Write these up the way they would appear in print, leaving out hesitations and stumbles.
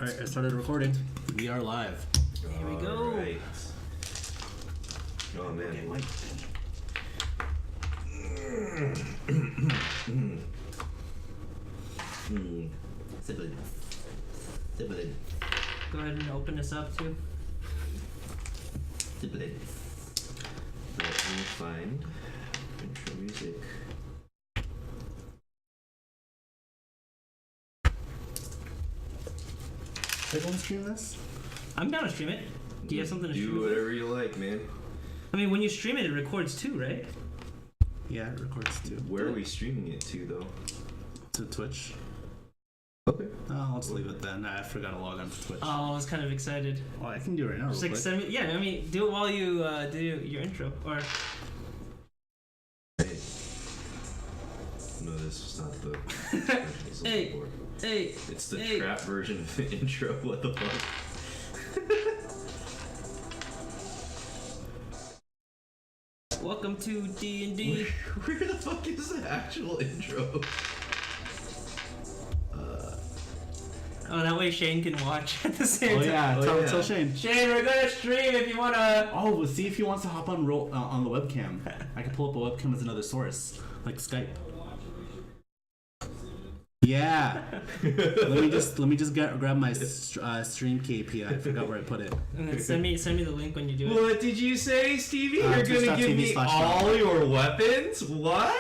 Alright, I started recording. We are live. Here we go. Right. Oh man. Okay, Mike. Sibling. Go ahead and open this up too. Sibling. Let me find intro music. Are you going to stream this? I'm down to stream it. Do you have something to stream? Do whatever you like, man. I mean, when you stream it, it records too, right? Yeah, it records too. Where are we streaming it to, though? To Twitch. Okay. Oh, I'll just leave it then. I forgot to log on to Twitch. Oh, I was kind of excited. Well, I can do it right now. Just Real like quick. send me. Yeah, I mean, do it while you do your intro. Or Hey. No, this is not the. Hey. Hey. It's the hey. trap version of the intro. What the fuck? Welcome to D&D. Where the fuck is the actual intro? Oh, that way Shane can watch at the same time. Oh yeah, Oh, tell, yeah. tell Shane. Shane, we're gonna stream if you wanna. Oh, we'll see if he wants to hop on on the webcam. I can pull up a webcam as another source, like Skype. Yeah. let me just grab my stream KP. I forgot where I put it. And then send me the link when you do it. What did you say, Stevie? You're gonna give me twitch.tv/. all your weapons? What?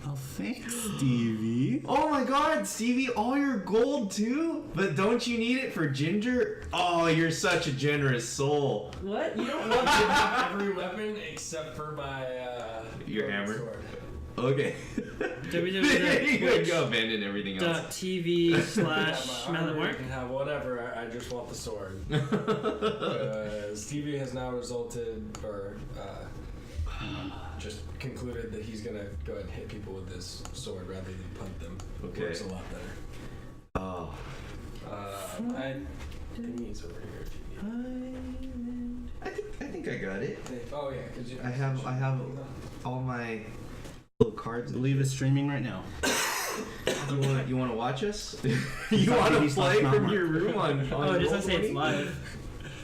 Oh, thanks, Stevie. Oh my god, Stevie, all your gold too? But don't you need it for Ginger? Oh, you're such a generous soul. What? You don't I have every weapon except for my Your hammer? sword. Okay. There you go, abandon everything else. .tv/Malletmark. You can have whatever. I just want the sword. Stevie has now resulted, or just concluded that he's gonna go ahead and hit people with this sword rather than punt them. Okay. Works a lot better. Oh. I think he's over here. I think I got it. Oh yeah, could you? I have all my little cards. I believe it's streaming right now. You want to watch us? You want to play from your room on Oh, it doesn't say it's Roll20? live.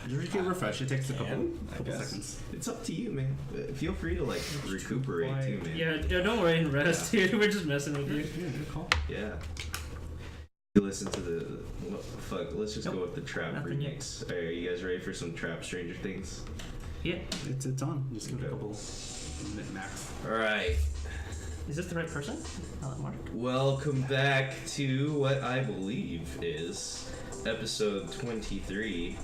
Just get refresh. It takes a couple guess. seconds. It's up to you, man. Feel free to like recuperate too, man. Yeah, don't worry and rest, dude. We're just messing with you. Yeah, good call. Yeah. You listen to the fuck. Let's just go with the trap Nothing yet. remix. Are you guys ready for some trap Stranger Things? Yeah. It's on. Just give it a couple minute max. All right. Is this the right person? Malletmark. Welcome back to what I believe is episode 23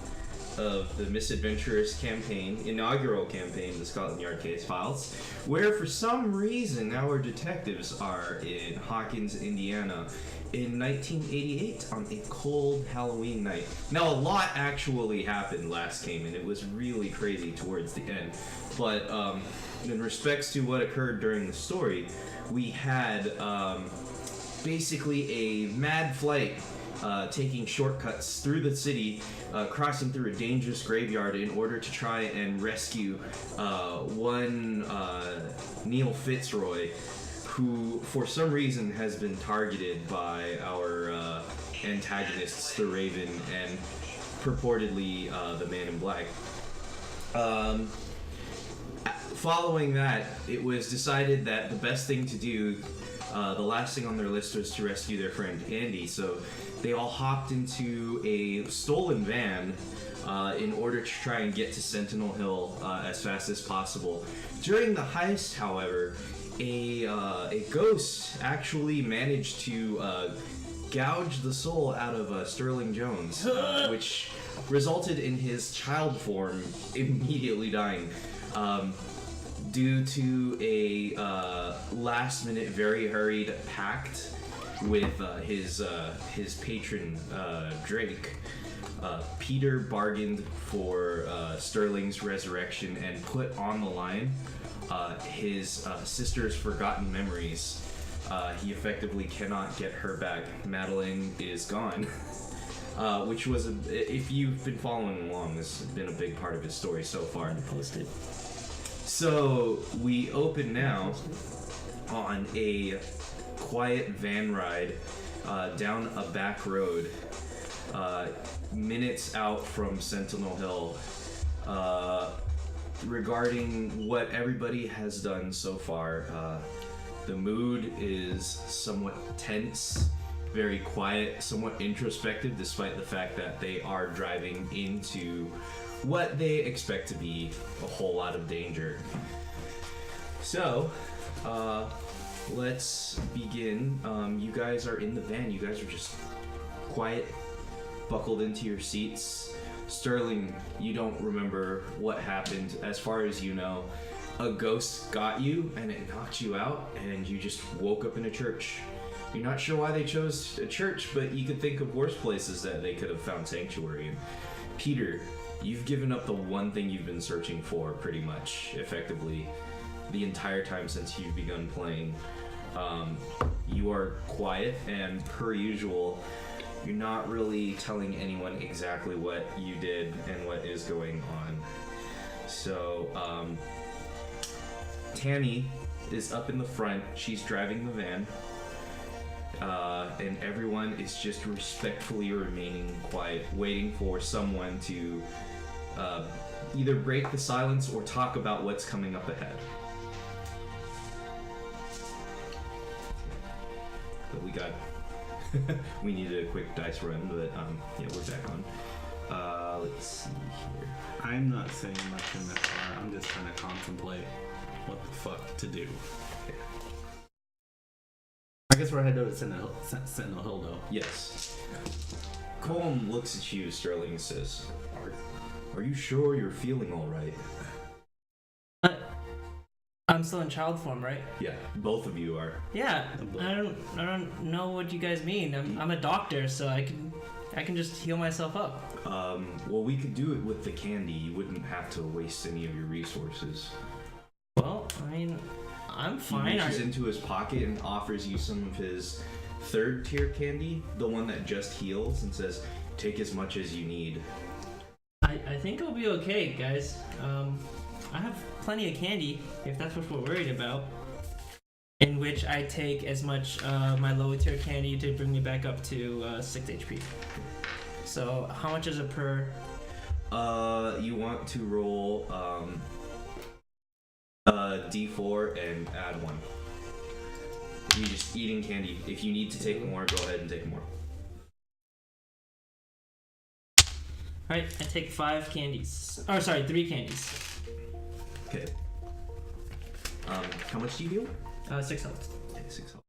of the Misadventurous campaign, inaugural campaign, the Scotland Yard Casefiles, where for some reason our detectives are in Hawkins, Indiana in 1988 on a cold Halloween night. Now, a lot actually happened last game, and it was really crazy towards the end. But in respects to what occurred during the story, we had basically a mad flight taking shortcuts through the city, crossing through a dangerous graveyard in order to try and rescue one Neil Fitzroy, who for some reason has been targeted by our antagonists, the Raven and purportedly the Man in Black. Following that, it was decided that the best thing to do, the last thing on their list, was to rescue their friend Andy. So they all hopped into a stolen van in order to try and get to Sentinel Hill as fast as possible. During the heist, however, a ghost actually managed to gouge the soul out of Sterling Jones, which resulted in his child form immediately dying. Due to a last-minute, very hurried pact with his patron Drake, Peter bargained for Sterling's resurrection and put on the line his sister's forgotten memories. He effectively cannot get her back. Madeline is gone. Which was, if you've been following along, this has been a big part of his story so far. Posted. So we open now on a quiet van ride down a back road minutes out from Sentinel Hill, regarding what everybody has done so far. The mood is somewhat tense, very quiet, somewhat introspective, despite the fact that they are driving into what they expect to be a whole lot of danger. So, let's begin. You guys are in the van. You guys are just quiet, buckled into your seats. Sterling, you don't remember what happened. As far as you know, a ghost got you and it knocked you out, and you just woke up in a church. You're not sure why they chose a church, but you could think of worse places that they could have found sanctuary in. Peter, you've given up the one thing you've been searching for pretty much effectively the entire time since you've begun playing. You are quiet, and per usual, you're not really telling anyone exactly what you did and what is going on. So, Tammy is up in the front. She's driving the van. And everyone is just respectfully remaining quiet, waiting for someone to either break the silence or talk about what's coming up ahead. But we needed a quick dice run, but yeah, we're back on. Let's see here. I'm not saying much in that car. I'm just trying to contemplate what the fuck to do. Okay. I guess we're headed over to Sentinel Hill, though. Yes. Colm looks at you, Sterling, and says, Are you sure you're feeling all right? I'm still in child form, right? Yeah, both of you are. Yeah. I don't know what you guys mean. I'm a doctor, so I can just heal myself up. Well, we could do it with the candy. You wouldn't have to waste any of your resources. Well, I mean, I'm fine. He reaches into his pocket and offers you some of his third tier candy, the one that just heals, and says, take as much as you need. I think I'll be okay, guys. I have plenty of candy, if that's what we're worried about. In which I take as much my lower tier candy to bring me back up to 6 HP. So, how much is it per? You want to roll D4 and add 1. You're just eating candy. If you need to take more, go ahead and take more. Alright, I take 5 candies. Oh, sorry, 3 candies. Okay. How much do you heal? 6 health. Okay, 6 health.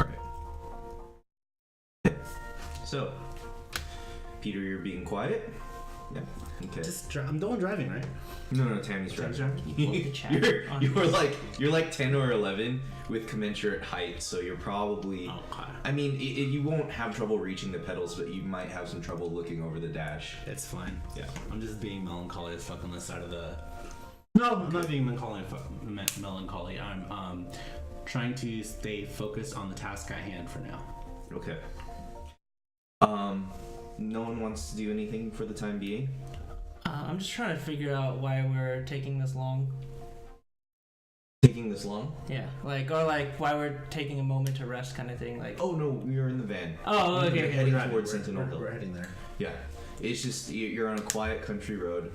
Alright. Okay. So, Peter, you're being quiet? Yeah. Okay. I'm the one driving, right? No, Tammy's driving. You're like 10 or 11 with commensurate height, so you're probably. Oh, God. I mean, you won't have trouble reaching the pedals, but you might have some trouble looking over the dash. It's fine. Yeah. I'm just being melancholy as fuck on the side of the. No, I'm not being melancholy. I'm trying to stay focused on the task at hand for now. Okay. No one wants to do anything for the time being? I'm just trying to figure out why we're taking this long. Taking this long? Yeah, or why we're taking a moment to rest, kind of thing. Like. Oh no, we are in the van. Oh, okay. We're heading towards Sentinel Hill. We're heading there. Yeah, it's just you're on a quiet country road.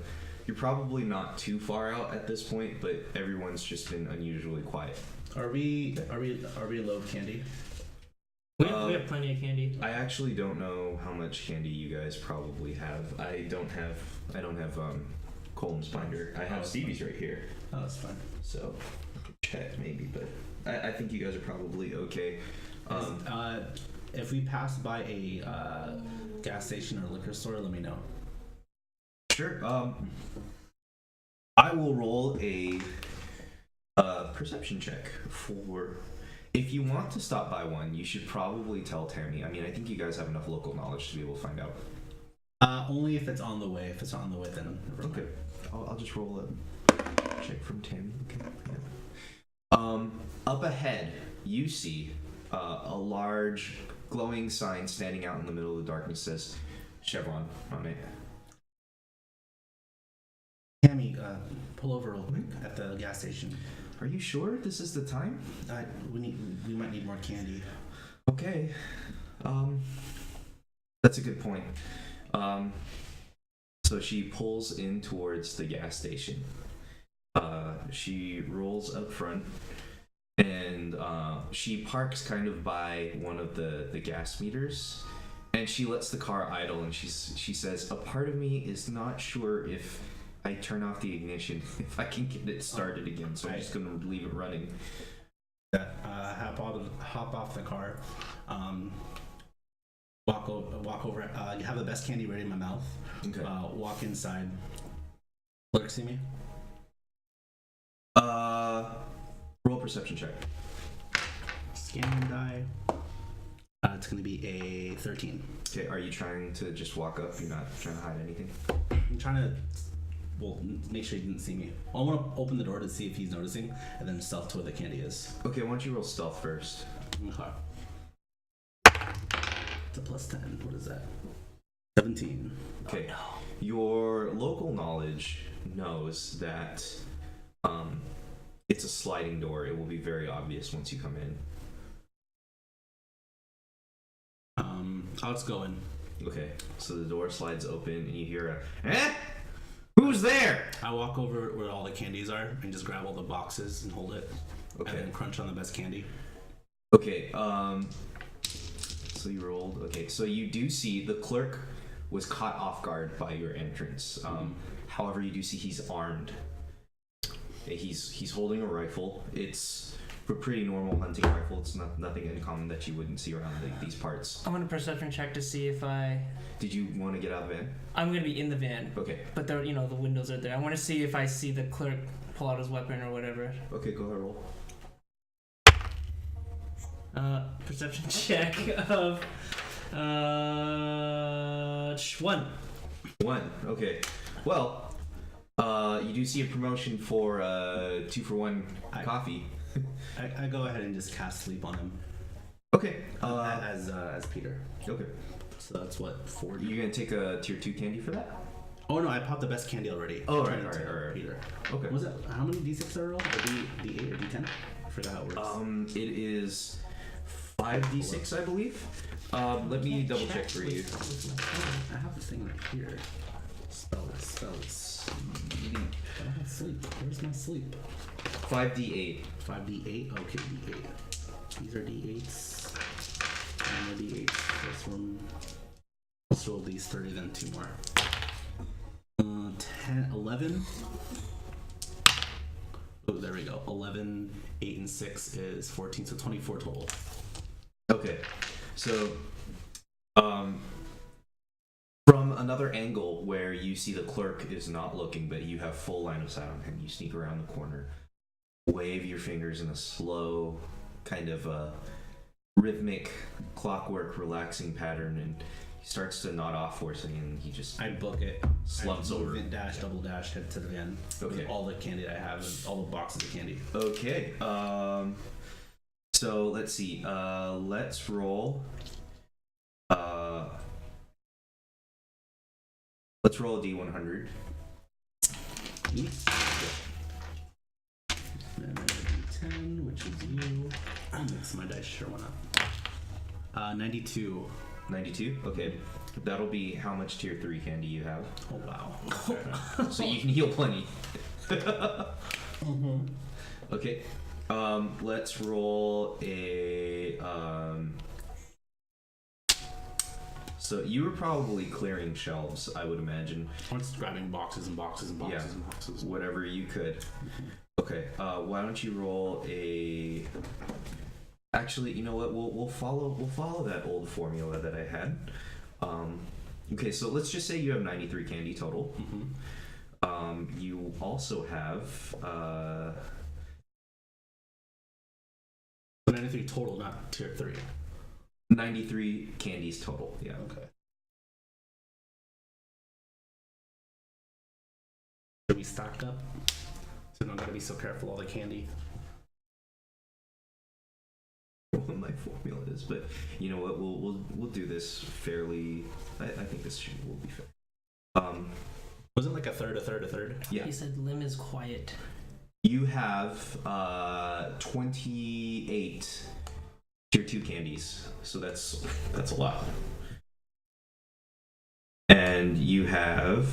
You're probably not too far out at this point, but everyone's just been unusually quiet. Are we low candy? We have plenty of candy. I actually don't know how much candy you guys probably have. I don't have Colm's binder. I have Stevie's right here. Oh, that's fine. So I could check maybe, but I think you guys are probably okay. If we pass by a gas station or liquor store, let me know. Sure. I will roll a perception check for. If you want to stop by one, you should probably tell Tammy. I mean, I think you guys have enough local knowledge to be able to find out. Only if it's on the way. If it's not on the way, then okay. I'll just roll a check from Tammy. Okay. Yeah. Up ahead, you see a large glowing sign standing out in the middle of the darkness. Says Chevron on it. Tammy, pull over real quick at the gas station. Are you sure this is the time? We might need more candy. Okay. That's a good point. So she pulls in towards the gas station. She rolls up front, and she parks kind of by one of the gas meters, and she lets the car idle, and she says, "A part of me is not sure if I turn off the ignition, if I can get it started again, so I'm just gonna leave it running." Yeah, hop off the car, walk over. Have the best candy ready in my mouth. Okay. Walk inside. Clerk, see me? Roll a perception check. Scan die. It's gonna be a 13. Okay, are you trying to just walk up? You're not trying to hide anything? I'm trying to, make sure he didn't see me. I want to open the door to see if he's noticing, and then stealth to where the candy is. Okay, why don't you roll stealth first? Okay. It's a plus 10. What is that? 17. Okay. Oh, no. Your local knowledge knows that it's a sliding door. It will be very obvious once you come in. I'll just go in. Okay, so the door slides open and you hear a, "Eh? Who's there?" I walk over where all the candies are and just grab all the boxes and hold it. Okay. And then crunch on the best candy. Okay, so you rolled. Okay, so you do see the clerk was caught off guard by your entrance. However, you do see he's armed. He's holding a rifle. It's a pretty normal hunting rifle. It's nothing uncommon that you wouldn't see around these parts. I'm gonna perception check to see if I. Did you want to get out of the van? I'm gonna be in the van. Okay. But the the windows are there. I want to see if I see the clerk pull out his weapon or whatever. Okay, go ahead, roll. Perception check of 1. 1. Okay. Well, you do see a promotion for 2-for-1 coffee. I go ahead and just cast sleep on him. Okay. As Peter. Okay. So that's what, 40? You gonna take a tier 2 candy for that? Oh no, I popped the best candy already. Oh, Trying right, to right. Peter. Okay. Was it, how many D6 are rolled? Or D8 or D10? I forgot how it works. It is 5d6, I believe. Let me double check for you. I have this thing right here. Spell sleep. I don't have sleep. Where's my sleep? 5d8. 5d8? Okay, d8. These are d8s. And the d8s. Let's roll these 30, then 2 more. 10, 11. Oh, there we go. 11, 8, and 6 is 14, so 24 total. Okay. So, from another angle where you see the clerk is not looking, but you have full line of sight on him, you sneak around the corner, wave your fingers in a slow, kind of rhythmic, clockwork, relaxing pattern, and he starts to nod off forcing, and he just I book it. slumps over. Movement dash, double dash, head to the van. Okay. With all the candy I have, and all the boxes of candy. Okay. So let's see. Let's roll. Let's roll a d100. And then a d10, which is you. I'll mix my dice, sure, why not? 92. 92. Okay. That'll be how much tier 3 candy you have. Oh wow. So you can heal plenty. Mm-hmm. Okay. Let's roll a. So you were probably clearing shelves, I would imagine. I'm just grabbing boxes and boxes and boxes Yeah. and boxes. Whatever you could. Okay. Why don't you roll a? Actually, you know what? We'll follow that old formula that I had. Okay, so let's just say you have 93 candy total. Mm-hmm. You also have 93 total, not tier 3. 93 candies total. Yeah. Okay. Should we stock up? So don't gotta be so careful all the candy. What my formula is, but you know what? We'll do this fairly. I think this will be fair. Wasn't like a third? Yeah. He said Lim is quiet. You have 28 tier 2 candies, so that's a lot. And you have.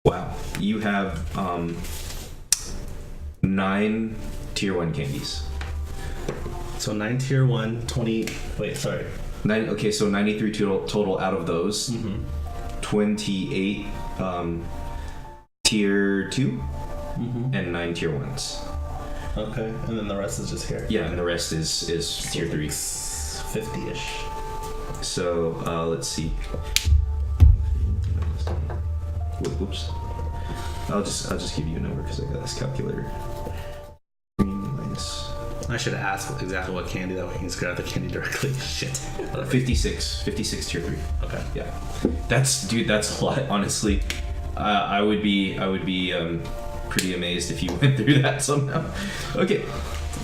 Wow. You have 9 tier 1 candies. So 9 tier 1, 20. Wait, sorry. 9. Okay, so 93 total out of those. 28 tier 2 and 9 tier 1s. Okay, and then the rest is just here. Yeah, and the rest is tier 3. 50-ish. So let's see. Whoops. I'll just give you a number because I got this calculator. Minus. I should have asked exactly what candy, that way I can just grab the candy directly. Shit. 56 tier 3. Okay. Yeah. That's a lot, honestly. I would be pretty amazed if you went through that somehow. Okay.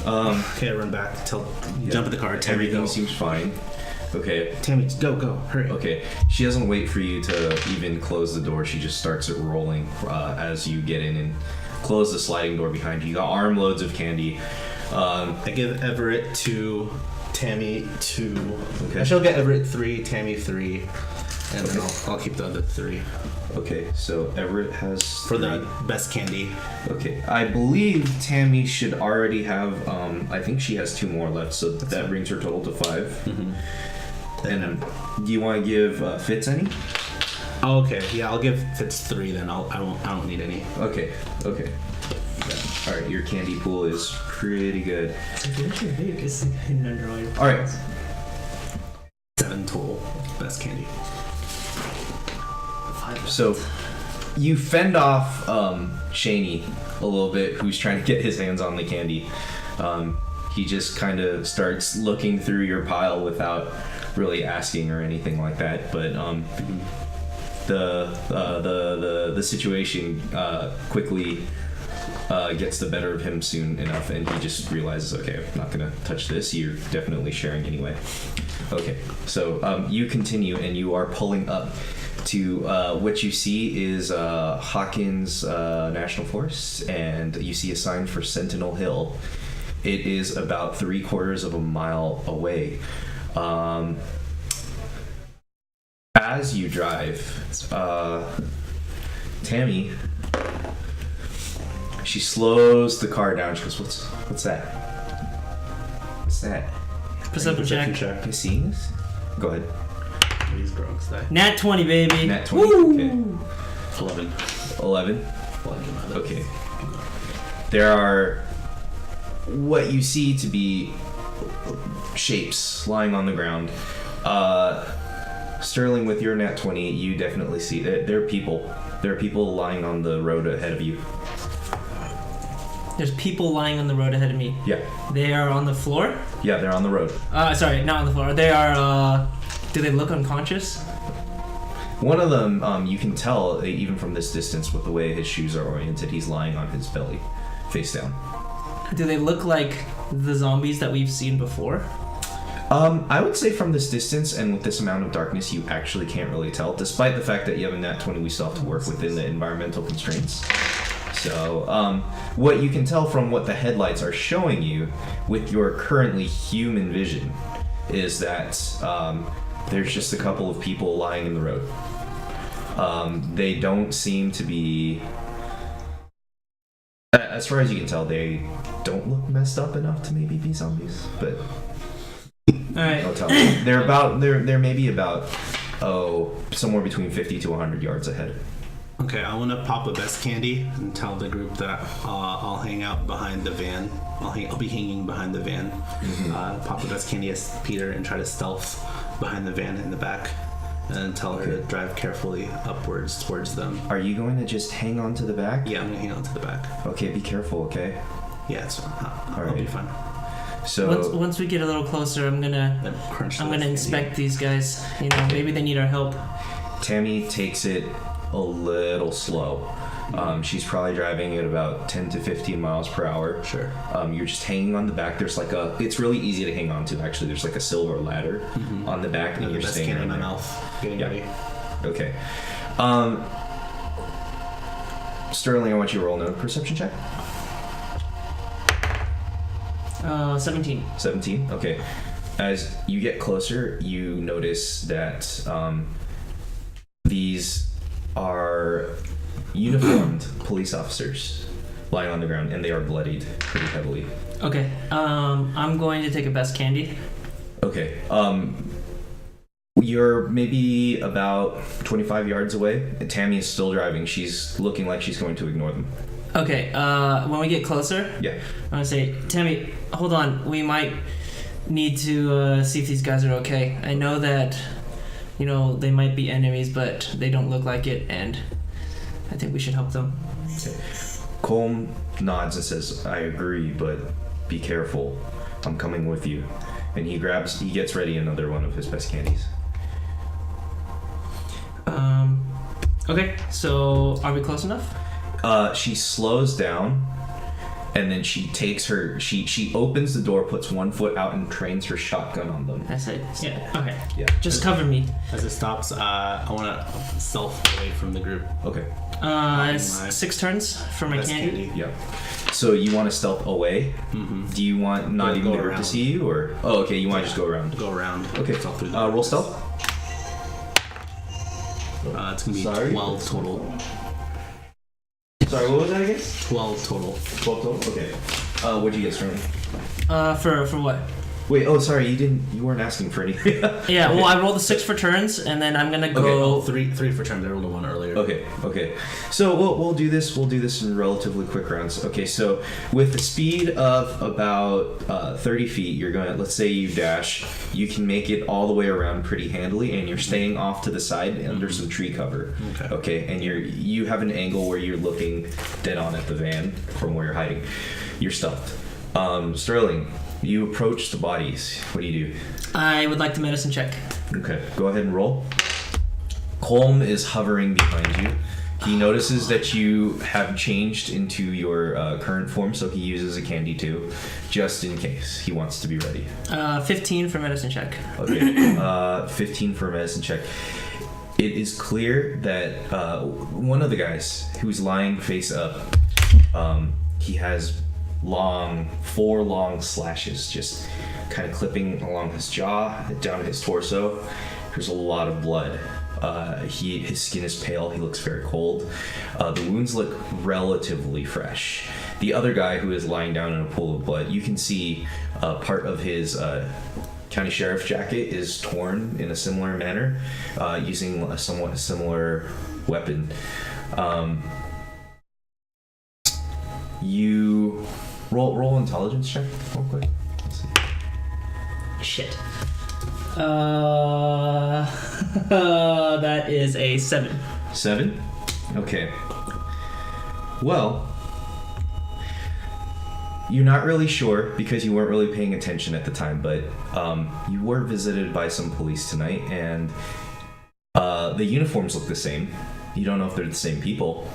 Okay, I run back. Jump in the car. Tammy, Everything go. seems fine. Okay. Tammy, go, hurry. Okay. She doesn't wait for you to even close the door. She just starts it rolling as you get in and close the sliding door behind you. You got armloads of candy. I give Everett 2, Tammy 2. Okay. I shall get Everett 3, Tammy 3, and then I'll keep the other 3 Okay, so Everett has for 3. the best candy. Okay, I believe Tammy should already have. I think she has 2 more left, so that brings her total to 5. And do you want to give Fitz any? Oh, okay, yeah, I'll give Fitz 3 then. I don't need any. Okay. Yeah. All right, your candy pool is pretty good. All right. 7 total best candy. So you fend off Shaney a little bit, who's trying to get his hands on the candy. He just kind of starts looking through your pile without really asking or anything like that. But the situation quickly gets the better of him soon enough, and he just realizes, okay, I'm not gonna touch this. You're definitely sharing anyway. Okay, so you continue, and you are pulling up to what you see is Hawkins National Forest, and you see a sign for Sentinel Hill. It is about 3/4 of a mile away. As you drive, Tammy, she slows the car down. She goes, "What's that? What's that? Perception check. You seeing this? Go ahead." These grunts die. Nat 20, baby. Nat 20. Woo! Okay. 11. 11. Okay. There are what you see to be shapes lying on the ground. Sterling, with your nat 20, you definitely see that there are people. There are people lying on the road ahead of you. There's people lying on the road ahead of me. Yeah. They are on the floor? Yeah, they're on the road. Sorry, not on the floor. They are, do they look unconscious? One of them, you can tell, even from this distance, with the way his shoes are oriented, he's lying on his belly, face down. Do they look like the zombies that we've seen before? I would say from this distance and with this amount of darkness, you actually can't really tell, despite the fact that you have a nat 20, we still have to work within the environmental constraints. So, what you can tell from what the headlights are showing you with your currently human vision is that there's just a couple of people lying in the road. They don't seem to be, as far as you can tell, they don't look messed up enough to maybe be zombies, but Alright. I'll tell you. They're maybe about somewhere between 50 to 100 yards ahead. Okay, I want to pop a best candy and tell the group that I'll hang out behind the van. I'll be hanging behind the van. Pop a best candy as Peter and try to stealth behind the van in the back, and tell her to drive carefully upwards towards them. Are you going to just hang on to the back? Yeah, I'm gonna hang on to the back. Okay, be careful, okay? Yeah, it's fine. I'll Alright. be fine. So Once we get a little closer, I'm gonna inspect these guys. You know, maybe they need our help. Tammy takes it a little slow. She's probably driving at about 10 to 15 miles per hour. Sure. You're just hanging on the back. There's like it's really easy to hang on to, actually. There's like a silver ladder on the back, and The you're best staying candy in on my there. mouth. Getting Yeah. ready. Okay. Sterling, I want you to roll a perception check. 17. 17. Okay. As you get closer, you notice that these are uniformed police officers lying on the ground, and they are bloodied pretty heavily. Okay. I'm going to take a best candy. Okay. You're maybe about 25 yards away, and Tammy is still driving. She's looking like she's going to ignore them. Okay. When we get closer, Yeah. I'm gonna say, Tammy, hold on. We might need to see if these guys are okay. I know that, they might be enemies, but they don't look like it, and I think we should help them. Okay. Colm nods and says, I agree, but be careful. I'm coming with you. And he gets ready another one of his best candies. Okay, so are we close enough? She slows down, and then she takes she opens the door, puts one foot out, and trains her shotgun on them. I said, yeah, okay. Yeah. Just cover me. As it stops, I want to stealth away from the group. Okay. It's 6 turns for my Best candy. Yeah. So you want to stealth away? Mm-hmm. Do you want not even the group to see you, or? Oh, okay. You want to just go around. Go around. Okay. Stealth through the Roll stealth. It's gonna be Sorry? 12 total. Sorry, what was that again? 12 total. 12 total. Okay. What'd you get, Sterling? For what? Wait. Oh, sorry. You weren't asking for anything. Yeah, well, I rolled a 6 for turns, and then I'm gonna go. Okay. Three for turns. I rolled a 1 earlier. Okay. So we'll do this. We'll do this in relatively quick rounds. Okay. So with the speed of about 30 feet, you're going. Let's say you dash. You can make it all the way around pretty handily, and you're staying off to the side under some tree cover. Okay. Okay. And you have an angle where you're looking dead on at the van from where you're hiding. You're stealthed. Sterling, you approach the bodies. What do you do? I would like to medicine check. Okay, go ahead and roll. Colm is hovering behind you. He notices that you have changed into your current form, so he uses a candy too, just in case. He wants to be ready. 15 for medicine check. Okay, 15 for a medicine check. It is clear that one of the guys who's lying face up, he has 4 long slashes just kind of clipping along his jaw, down his torso. There's a lot of blood. His skin is pale. He looks very cold. The wounds look relatively fresh. The other guy who is lying down in a pool of blood, you can see part of his county sheriff's jacket is torn in a similar manner, using a somewhat similar weapon. You roll intelligence check real quick. Let's see. Shit. That is a 7. 7? Okay. Well, you're not really sure because you weren't really paying attention at the time, but you were visited by some police tonight, and the uniforms look the same. You don't know if they're the same people,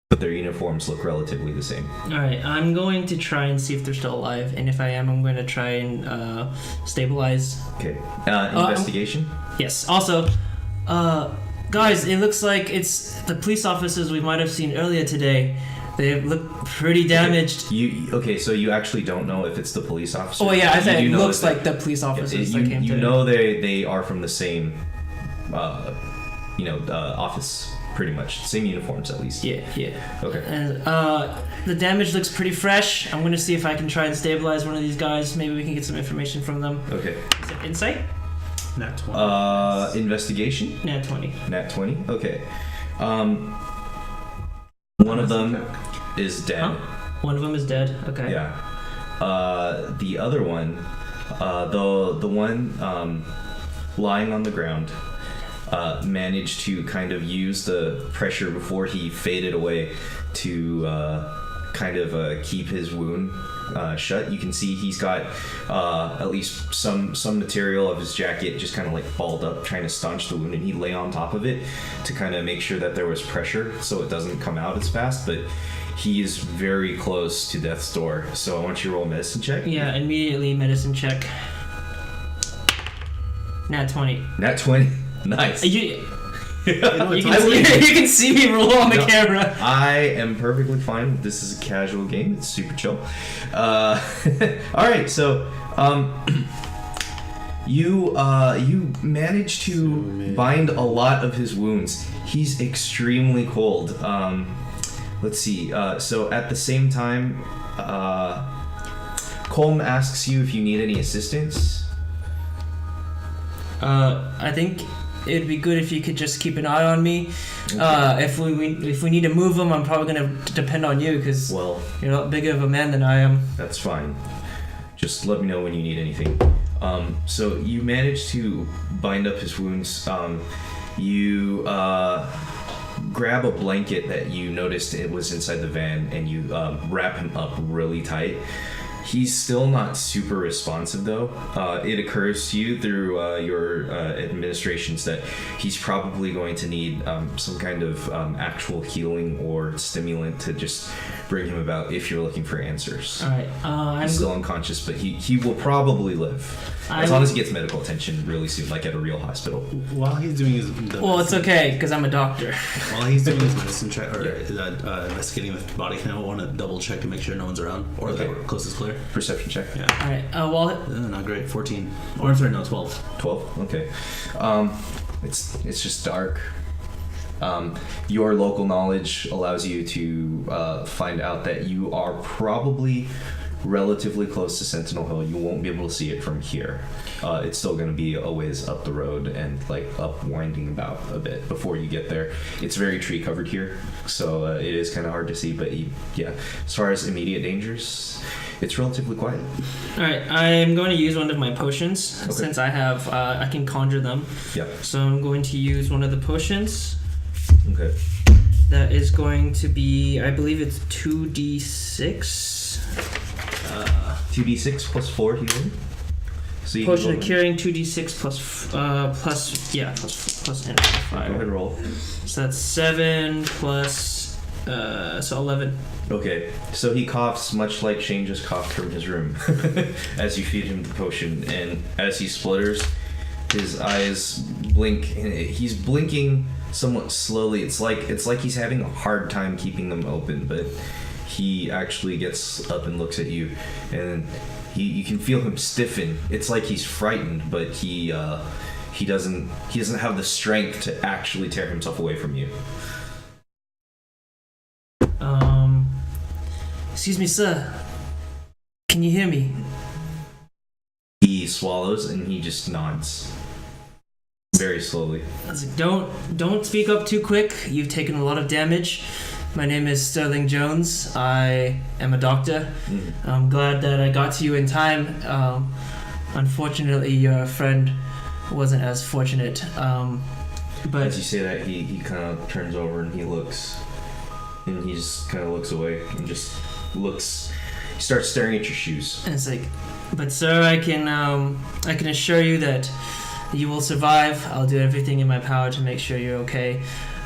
but their uniforms look relatively the same. Alright, I'm going to try and see if they're still alive, and if I am, I'm going to try and stabilize. Okay. Investigation? Yes. Also, guys, it looks like it's the police officers we might have seen earlier today. They look pretty damaged. So you actually don't know if it's the police officer? Oh yeah, I said it looks that like the police officers that came you today. know they are from the same office, pretty much. Same uniforms, at least. Yeah. Okay. And the damage looks pretty fresh. I'm gonna see if I can try and stabilize one of these guys. Maybe we can get some information from them. Okay. Is it insight? Nat 20. Investigation? Nat 20. Nat 20? Okay. One of them is dead. Huh? One of them is dead. Okay. Yeah. The other one, the one lying on the ground, managed to kind of use the pressure before he faded away to kind of keep his wound shut. You can see he's got at least some material of his jacket just kind of like balled up, trying to staunch the wound, and he lay on top of it to kind of make sure that there was pressure so it doesn't come out as fast. But he is very close to death's door, so I want you to roll a medicine check. Yeah, immediately medicine check. Nat 20. Nat 20. Nice. You can see me roll on the camera. I am perfectly fine. This is a casual game. It's super chill. All right, so You manage to bind a lot of his wounds. He's extremely cold. Let's see. So at the same time, Colm asks you if you need any assistance. I think it'd be good if you could just keep an eye on me. Okay. If we need to move him, I'm probably gonna depend on you because Well, you're a lot bigger of a man than I am. that's fine. Just let me know when you need anything. So you manage to bind up his wounds. You grab a blanket that you noticed it was inside the van, and you wrap him up really tight. He's still not super responsive though. It occurs to you through your administrations that he's probably going to need some kind of actual healing or stimulant to just bring him about if you're looking for answers. All right. He's still unconscious, but he will probably live. As long as he gets medical attention really soon, like at a real hospital. While he's doing his Well, it's okay because I'm a doctor. While he's doing his medicine check or investigating the body, I want to double check to make sure no one's around or Okay. the coast is clear. Perception check. Yeah. All right. Well, Not great. 14. Or sorry, no, 12. 12. Okay. It's just dark. Your local knowledge allows you to find out that you are probably relatively close to Sentinel Hill. You won't be able to see it from here. It's still going to be a ways up the road and like up winding about a bit before you get there. It's very tree covered here, so it is kind of hard to see. But yeah, as far as immediate dangers, it's relatively quiet. all right. I'm going to use one of my potions Okay. since I have I can conjure them. Yep. So I'm going to use one of the potions. Okay. That is going to be, I believe it's 2d6. 2d6 plus 4 healing. So you can Potion go of curing 2d6 plus Go ahead, 5. roll. So that's 7 plus so 11. Okay, so he coughs much like Shane just coughed from his room as you feed him the potion, and as he splutters, his eyes blink, and he's blinking somewhat slowly. It's like he's having a hard time keeping them open, but he actually gets up and looks at you, and you can feel him stiffen. It's like he's frightened, but he doesn't have the strength to actually tear himself away from you. Excuse me, sir. Can you hear me? He swallows and he just nods very slowly. I was like, don't speak up too quick. You've taken a lot of damage. My name is Sterling Jones. I am a doctor. I'm glad that I got to you in time. Unfortunately, your friend wasn't as fortunate. But As you say that, he kind of turns over and he looks, and he just kind of looks away and just looks. He starts staring at your shoes. and it's like, but sir, I can assure you that you will survive. I'll do everything in my power to make sure you're okay.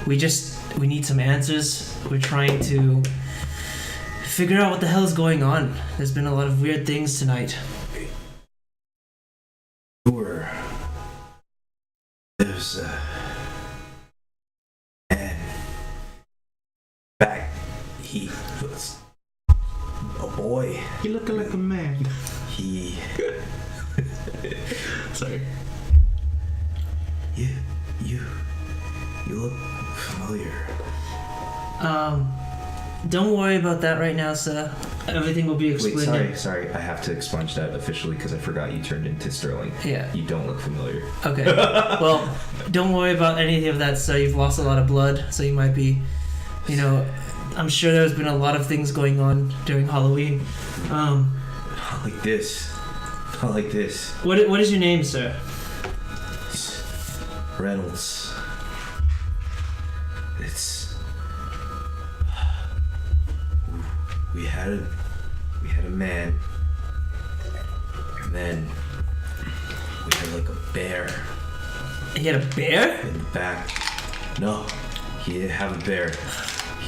We need some answers. We're trying to figure out what the hell is going on. There's been a lot of weird things tonight. Sure. There's a man back. He was a boy. You look like a man. He. Sorry. You look familiar. Don't worry about that right now, sir. Everything will be explained. Wait, sorry. I have to expunge that officially because I forgot you turned into Sterling. Yeah. You don't look familiar. Okay. Well, don't worry about any of that, sir. You've lost a lot of blood, so you might be, I'm sure there's been a lot of things going on during Halloween. Not like this. Not like this. What is your name, sir? Reynolds. It's. We had a man, and then we had like a bear He had a bear? in the back. No, he didn't have a bear.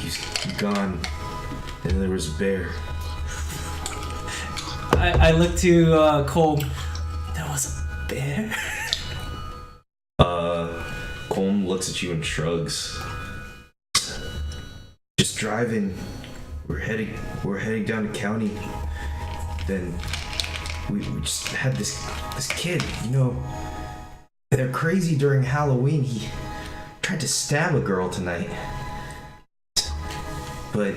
He's gone, and there was a bear. I look to Cole. There was a bear? Colm looks at you and shrugs. Just driving. We're heading down to county. Then we just had this kid, you know, they're crazy during Halloween. He tried to stab a girl tonight. But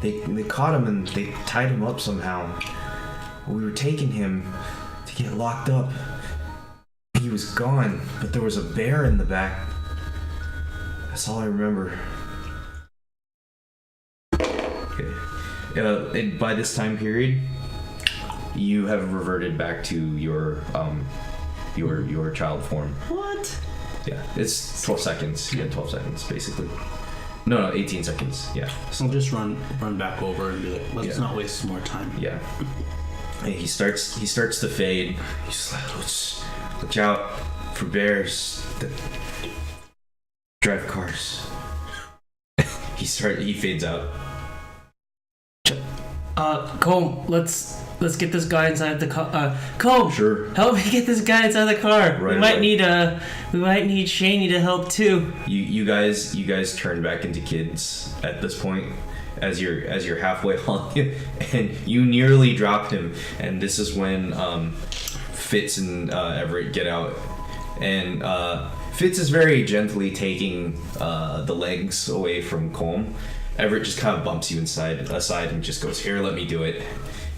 they caught him and they tied him up somehow. We were taking him to get locked up. He was gone, but there was a bear in the back. That's all I remember. Okay. And by this time period, you have reverted back to your child form. What? Yeah, it's 12 seconds. Yeah, 12 seconds, basically. No, 18 seconds. Yeah. So I'll just run back over and be like, let's Yeah. not waste more time. Yeah. And he starts to fade. He's like, let's look out for bears that drive cars. he fades out. Comb, let's get this guy inside the car. Comb, Sure. help me get this guy inside the car. Right we might away. need Shaney to help too. You guys turn back into kids at this point as you're halfway along, and you nearly drop him. And this is when Fitz and Everett get out, and Fitz is very gently taking the legs away from Colm. Everett just kind of bumps you aside and just goes, "Here, let me do it."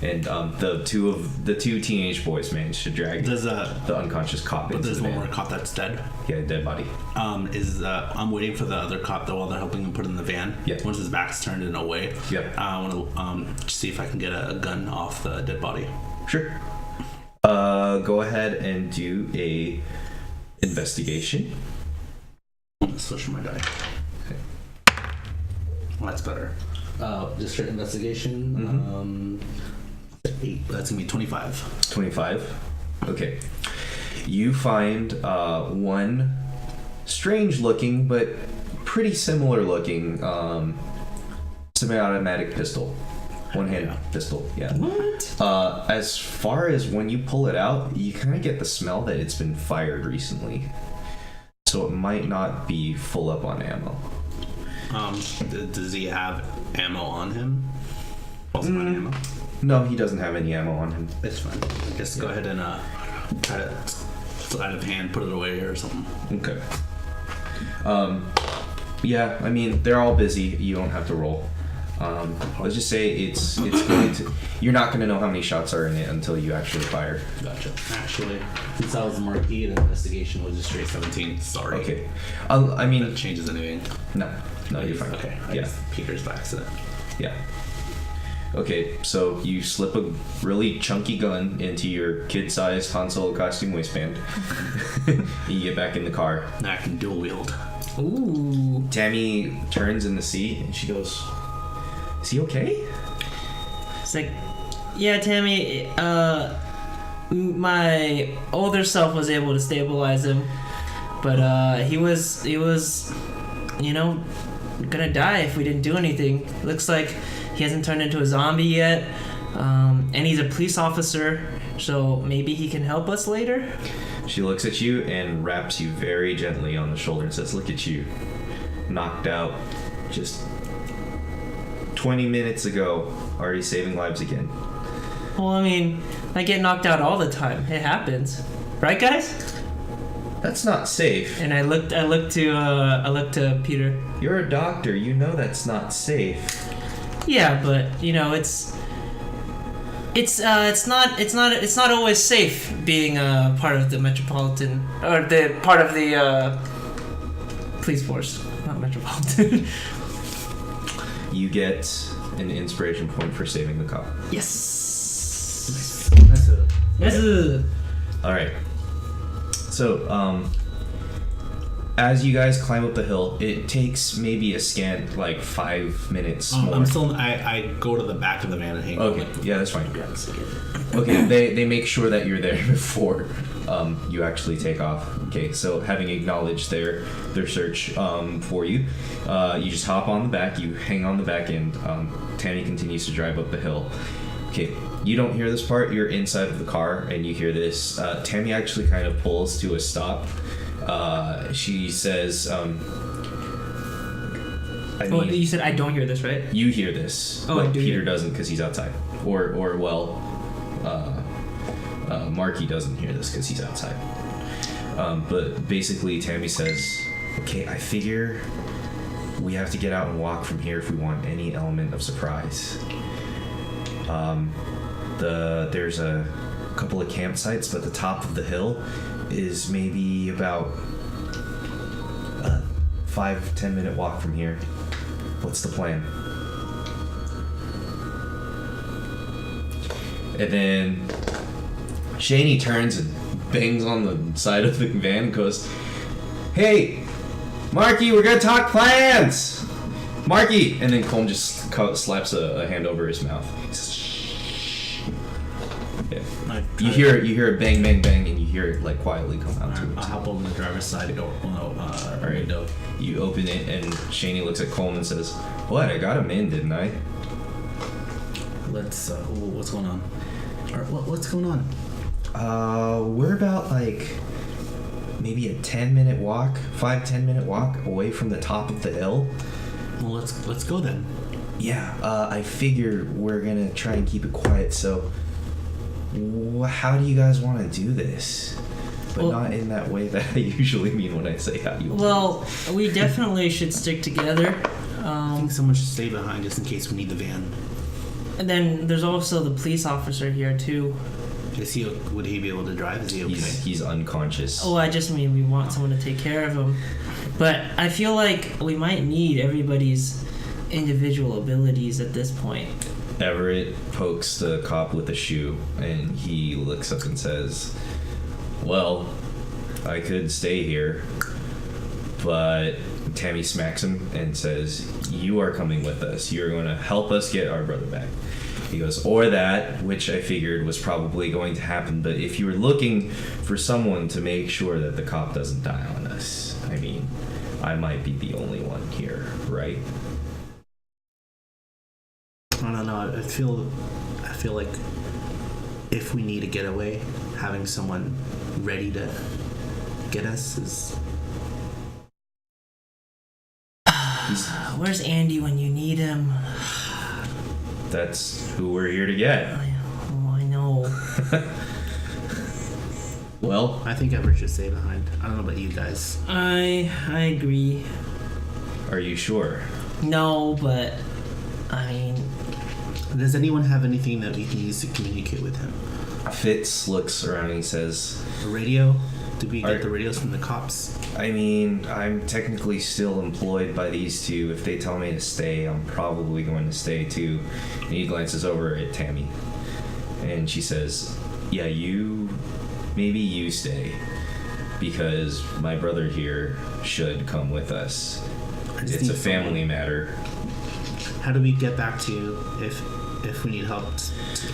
And the two teenage boys manage to drag the unconscious cop But into there's the one van. more cop that's dead. Yeah, dead body. I'm waiting for the other cop though while they're helping him put in the van. Yeah. Once his back's turned and away. Yep. I want to see if I can get a gun off the dead body. Sure. Go ahead and do a investigation. I'm gonna switch my die. Well, that's better. Just straight investigation. 8. That's gonna be 25. 25. Okay. You find one strange looking but pretty similar looking semi-automatic pistol. One-hand pistol, yeah. What? As far as when you pull it out, you kind of get the smell that it's been fired recently. So it might not be full up on ammo. Does he have ammo on him? Also ammo? No, he doesn't have any ammo on him. It's fine. I guess go ahead and try to slide of hand, put it away or something. Okay. Yeah, I mean, they're all busy. You don't have to roll. Let's just say it's going to... You're not going to know how many shots are in it until you actually fire. Gotcha. Actually, since I was the marquee, the investigation was just straight 17. Sorry. Okay. I mean... That changes anything. No, you're fine. Okay. I Yeah. guess Peter's by accident. Yeah. Okay, so you slip a really chunky gun into your kid-sized Han Solo costume waistband. You get back in the car. Now I can dual wield. Ooh. Tammy turns in the seat and she goes, "Is he okay?" It's like, yeah, Tammy. My older self was able to stabilize him, but he was, you know, gonna die if we didn't do anything. Looks like he hasn't turned into a zombie yet, and he's a police officer, so maybe he can help us later. She looks at you and raps you very gently on the shoulder and says, "Look at you, knocked out just 20 minutes ago, already saving lives again." Well, I mean, I get knocked out all the time. It happens, right, guys? That's not safe. And I looked to Peter. You're a doctor. You know that's not safe. Yeah, but you know, it's not always safe being part of the metropolitan or the part of the police force, not metropolitan. You get an inspiration point for saving the cop. Yes. That's it. Yes. All right. So, as you guys climb up the hill, it takes maybe a scant 5 minutes more. I'm still. I go to the back of the van and hang. Okay, yeah, that's fine. Yes. Okay, they make sure that you're there before you actually take off. Okay, so having acknowledged their search for you, you just hop on the back, you hang on the back end. Tammy continues to drive up the hill. Okay, you don't hear this part, you're inside of the car and you hear this. Tammy actually kind of pulls to a stop. She says, Well, you said I don't hear this, right? you hear this, Oh, but I do Peter hear. doesn't because he's outside. Or Marky doesn't hear this because he's outside. But basically, Tammy says, "Okay, I figure we have to get out and walk from here if we want any element of surprise. There's a couple of campsites, but the top of the hill is maybe about a 5-10 minute walk from here. What's the plan?" And then Shaney turns and bangs on the side of the van and goes, "Hey, Marky, we're gonna talk plans! Marky!" And then Colm just slaps a hand over his mouth. He says, "Shh." Yeah. You hear a bang, bang, bang, and you hear it like quietly come out to it. I'll hop on the driver's side to go window. You open it, and Shaney looks at Colm and says, "What? I got him in, didn't I?" Let's. What's going on? What's going on? We're about like maybe a 10-minute walk, 5-10 minute walk away from the top of the hill. Well, let's go then. Yeah, I figure we're gonna try and keep it quiet. So, how do you guys want to do this? But not in that way that I usually mean when I say how you. Well, we definitely should stick together. I think someone should stay behind just in case we need the van. And then there's also the police officer here too. Would he be able to drive? Is he okay? He's unconscious. Oh, I just mean we want someone to take care of him. But I feel like we might need everybody's individual abilities at this point. Everett pokes the cop with a shoe, and he looks up and says, "Well, I could stay here, but..." Tammy smacks him and says, "You are coming with us. You're going to help us get our brother back." He goes, "Or that," which I figured was probably going to happen, but if you were looking for someone to make sure that the cop doesn't die on us, I mean, I might be the only one here, right? I don't know. I feel like if we need a getaway, having someone ready to get us is. Where's Andy when you need him? That's who we're here to get. I know. Well, I think Everett should stay behind. I don't know about you guys. I agree. Are you sure? No, but I mean, does anyone have anything that we can use to communicate with him? Fitz looks around and he says, "A radio? Did we get the radios from the cops?" I mean, I'm technically still employed by these two. If they tell me to stay, I'm probably going to stay too. And he glances over at Tammy. And she says, "Yeah, maybe you stay. Because my brother here should come with us. It's a family matter." How do we get back to you if we need help?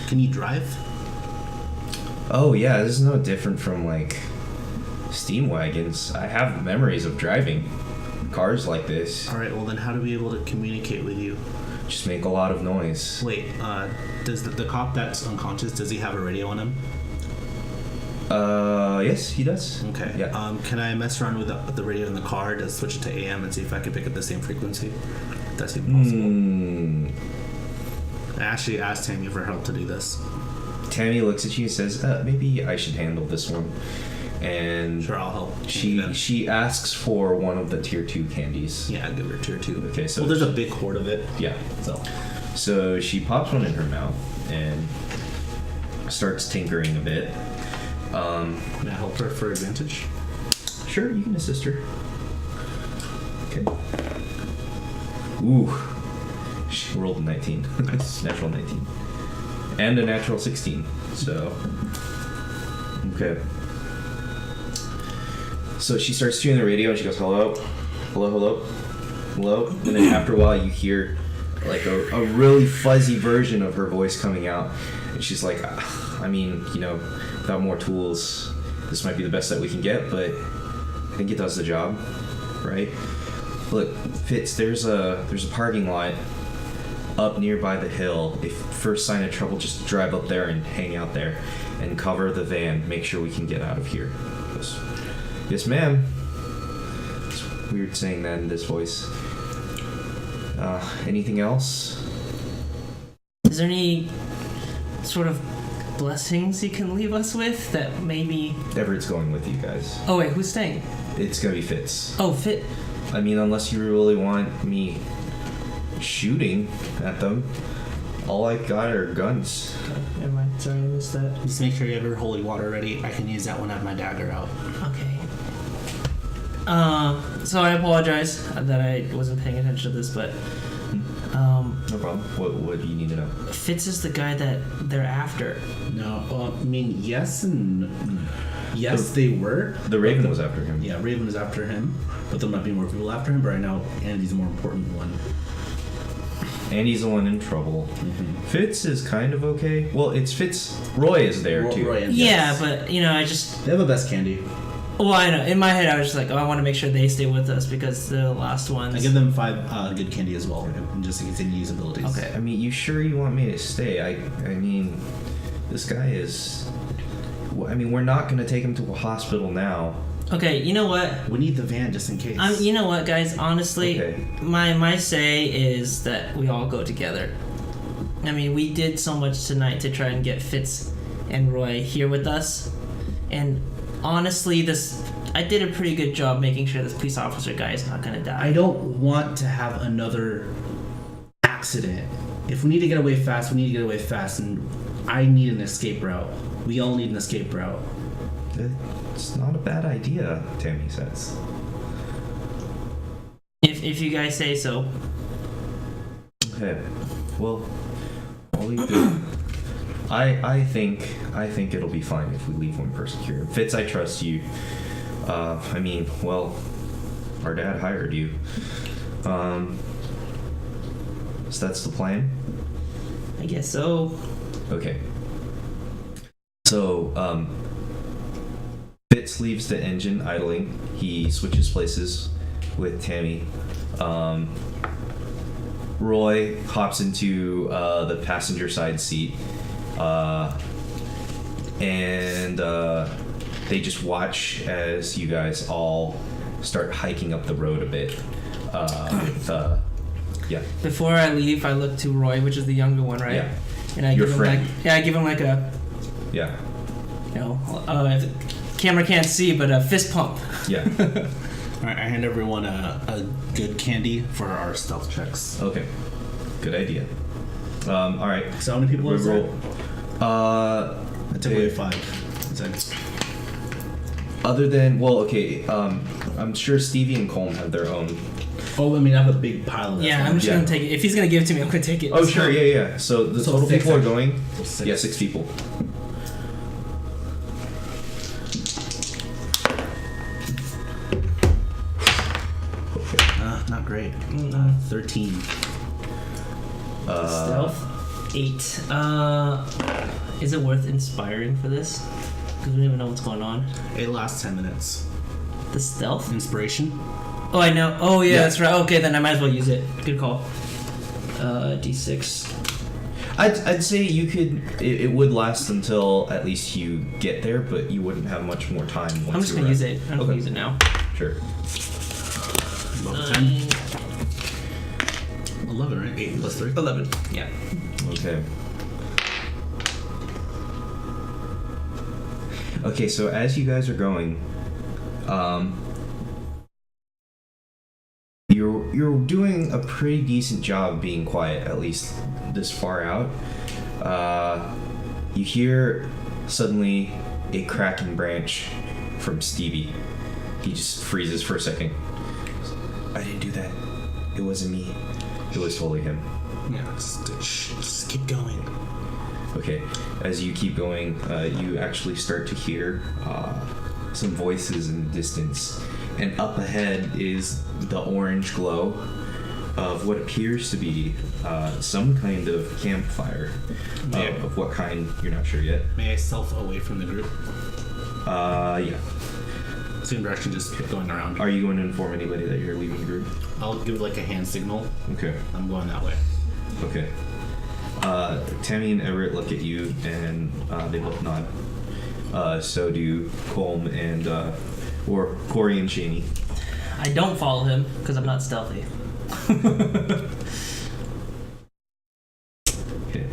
Can you drive? Oh yeah, this is no different from like steam wagons. I have memories of driving cars like this. All right. Well, then how do we able to communicate with you? Just make a lot of noise. Wait. Does the cop that's unconscious, does he have a radio on him? Yes, he does. Okay. Yeah. Can I mess around with the radio in the car to switch it to AM and see if I can pick up the same frequency? That's impossible. I actually asked Tammy for help to do this. Tammy looks at you and says, "Maybe I should handle this one." And sure, I'll help. She asks for one of the tier 2 candies. Yeah, I'll give her tier 2. Okay, so there's a big hoard of it. Yeah. So she pops one in her mouth and starts tinkering a bit. Can I help her for advantage? Sure, you can assist her. Okay. Ooh. She rolled a 19. Nice. Natural 19. And a natural 16. So. Okay. So she starts tuning the radio and she goes, "Hello? Hello, hello? Hello?" And then after a while you hear like a really fuzzy version of her voice coming out. And she's like, "I mean, without more tools, this might be the best that we can get, but I think it does the job, right? Look, Fitz, there's a parking lot up nearby the hill. If first sign of trouble, just drive up there and hang out there and cover the van. Make sure we can get out of here." He goes, "Yes, ma'am." It's weird saying that in this voice. Anything else? is there any sort of blessings you can leave us with that maybe... Everett's going with you guys. Oh wait, who's staying? It's gonna be Fitz. Oh, Fit. I mean, unless you really want me shooting at them, all I got are guns. Okay, never mind. Sorry, I missed that. Just make sure you have your holy water ready. I can use that when I have my dagger out. Okay. So I apologize that I wasn't paying attention to this, but No problem. What do you need to know? Fitz is the guy that they're after. No, I mean, yes and yes, they were. The Raven was after him. Yeah, Raven was after him, but there might be more people after him. But right now, Andy's the more important one. Andy's the one in trouble. Mm-hmm. Fitz is kind of okay. Well, it's Fitz. Roy is there too. Roy and Yeah, Fitz. but you know, I just. They have the best candy. Well, I know. In my head, I was just like, oh, I want to make sure they stay with us because they're the last ones. I give them 5 good candy as well, just to continue use abilities. Okay. I mean, you sure you want me to stay? I mean, this guy is. I mean, we're not gonna take him to a hospital now. Okay, you know what? We need the van just in case. You know what, guys? Honestly, Okay. my say is that we all go together. I mean, we did so much tonight to try and get Fitz and Roy here with us, and honestly, I did a pretty good job making sure this police officer guy is not gonna die. I don't want to have another accident. If we need to get away fast, we need to get away fast, and I need an escape route. We all need an escape route. It's not a bad idea, Tammy says. If you guys say so. Okay. Well, I'll leave it. I think it'll be fine if we leave one person here. Fitz, I trust you. I mean, well, our dad hired you. So that's the plan? I guess so. Okay. So, Fitz leaves the engine idling. He switches places with Tammy. Roy hops into the passenger side seat. And they just watch as you guys all start hiking up the road a bit. Yeah. Before I leave, I look to Roy, which is the younger one, right? Yeah. And I Your give him friend. I give him like a, Yeah. you know, if the camera can't see, but a fist pump. Yeah. All right, I hand everyone a good candy for our stealth checks. Okay. Good idea. All right. So how many people is there? Uh, I took away 5. Is that- other than okay. I'm sure Stevie and Colm have their own. Oh, I mean, I have a big pile of that. Yeah, I'm just Yeah. gonna take it. If he's gonna give it to me, I'm gonna take it. Oh, sure. Yeah. So the So total six, people are actually. going. So 6. Yeah, 6 people. Not great. 13. Stealth 8. Is it worth inspiring for this? Because we don't even know what's going on. It lasts 10 minutes. The stealth? Inspiration? Oh, I know. Oh, yeah, Yeah. that's right. Okay, then I might as well use it. Good call. D6. I'd say you could. It would last until at least you get there, but you wouldn't have much more time. Once I'm just you gonna were use at- it. I'm Okay. gonna use it now. Sure. About 10. 11, right? 8 plus 3. 11. Yeah. Okay. Okay, so as you guys are going, you're doing a pretty decent job being quiet, at least this far out. You hear suddenly a cracking branch from Stevie. He just freezes for a second. I didn't do that. It wasn't me. It was totally him. Yeah, just keep going. Okay, as you keep going, you actually start to hear some voices in the distance, and up ahead is the orange glow of what appears to be some kind of campfire. Yeah. Of what kind, you're not sure yet. May I stealth away from the group? Yeah. Same direction, just keep going around. Are you going to inform anybody that you're leaving the group? I'll give like a hand signal. Okay. I'm going that way. Okay. Tammy and Everett look at you, and they both nod. So do Colm and or Corey and Shaney. I don't follow him because I'm not stealthy. Okay.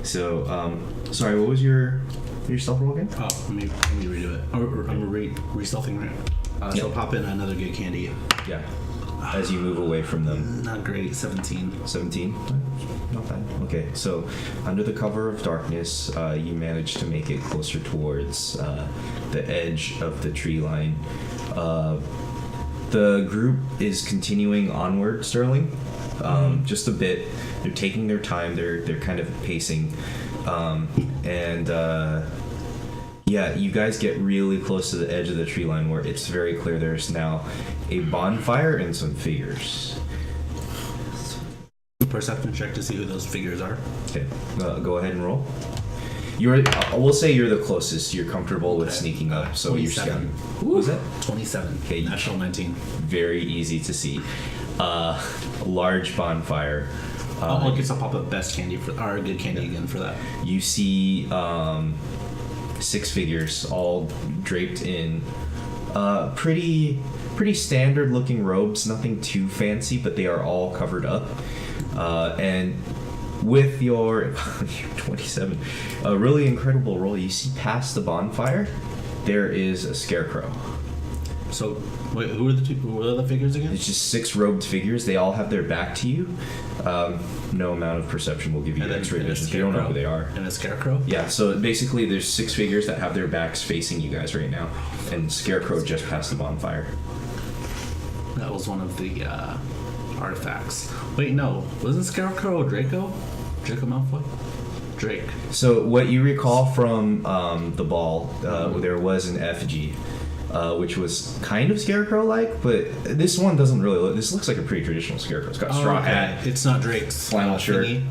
So, sorry, what was your stealth roll again? Oh, let me redo it. I'm re-stealthing, right? So pop in another good candy. Yeah. As you move away from them. Not great. 17. 17? Not bad. Okay, so under the cover of darkness, you manage to make it closer towards the edge of the tree line. The group is continuing onward, Sterling. Just a bit. They're taking their time. They're kind of pacing, yeah, you guys get really close to the edge of the tree line where it's very clear there's now a bonfire and some figures. Perception check to see who those figures are. Okay, go ahead and roll. We'll say you're the closest. You're comfortable with sneaking up, so you're scouting. What was that? 27. Okay, Natural 19. Very easy to see. Large bonfire. I guess I'll pop up best candy or good candy again for that. You see 6 figures all draped in pretty standard looking robes, nothing too fancy, but they are all covered up. And with your 27, a really incredible roll, you see past the bonfire, there is a scarecrow. So, wait, who are the figures again? It's just 6 robed figures. They all have their back to you. No amount of perception will give you X-ray vision. You don't know who they are. And a scarecrow? Yeah, so basically there's 6 figures that have their backs facing you guys right now. And Scarecrow just past the bonfire. That was one of the artifacts. Wait, no. Wasn't Scarecrow Draco? Draco Malfoy? Drake. So what you recall from the ball, there was an effigy. Which was kind of scarecrow-like, but this one doesn't really look. This looks like a pretty traditional scarecrow. It's got straw hat. It's not Drake's flannel shirt. Thingy.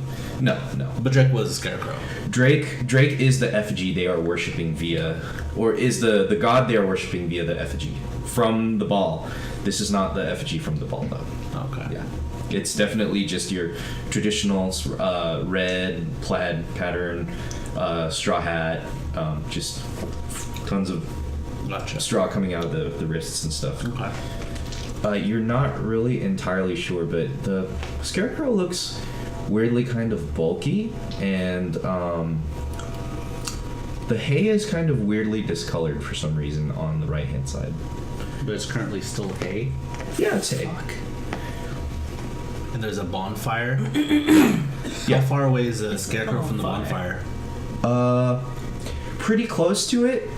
No. But Drake was a scarecrow. Drake is the effigy they are worshiping via, or is the god they are worshiping via the effigy from the ball. This is not the effigy from the ball, though. Okay. Yeah. It's definitely just your traditional red plaid pattern, straw hat, just tons of straw coming out of the wrists and stuff. Okay. You're not really entirely sure, but the scarecrow looks weirdly kind of bulky, and the hay is kind of weirdly discolored for some reason on the right hand side. But it's currently still hay? Yeah, it's hay. And there's a bonfire? Yeah. How far away is the scarecrow from the bonfire? Pretty close to it.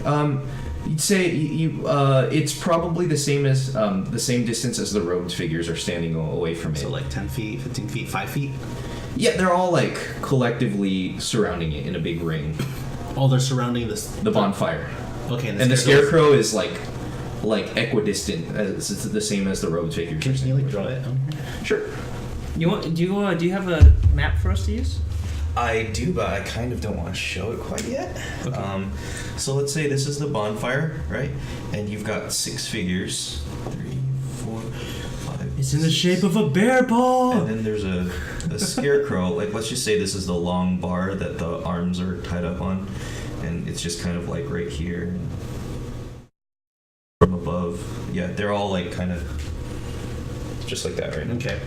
You'd say it's probably the same distance as the robed figures are standing away from it. So like 10 feet, 15 feet, 5 feet? Yeah, they're all like collectively surrounding it in a big ring. Oh, they're surrounding the bonfire. Okay, and the scarecrow is like equidistant, it's the same as the robed figures. Can you like draw it? Sure. Do you have a map for us to use? I do, but I kind of don't want to show it quite yet. Okay. So let's say this is the bonfire, right? And you've got 6 figures. 3, 4, 5. It's in the shape of a bear paw. And then there's a scarecrow. Like, let's just say this is the long bar that the arms are tied up on, and it's just kind of like right here. From above, yeah, they're all like kind of just like that right now. Okay.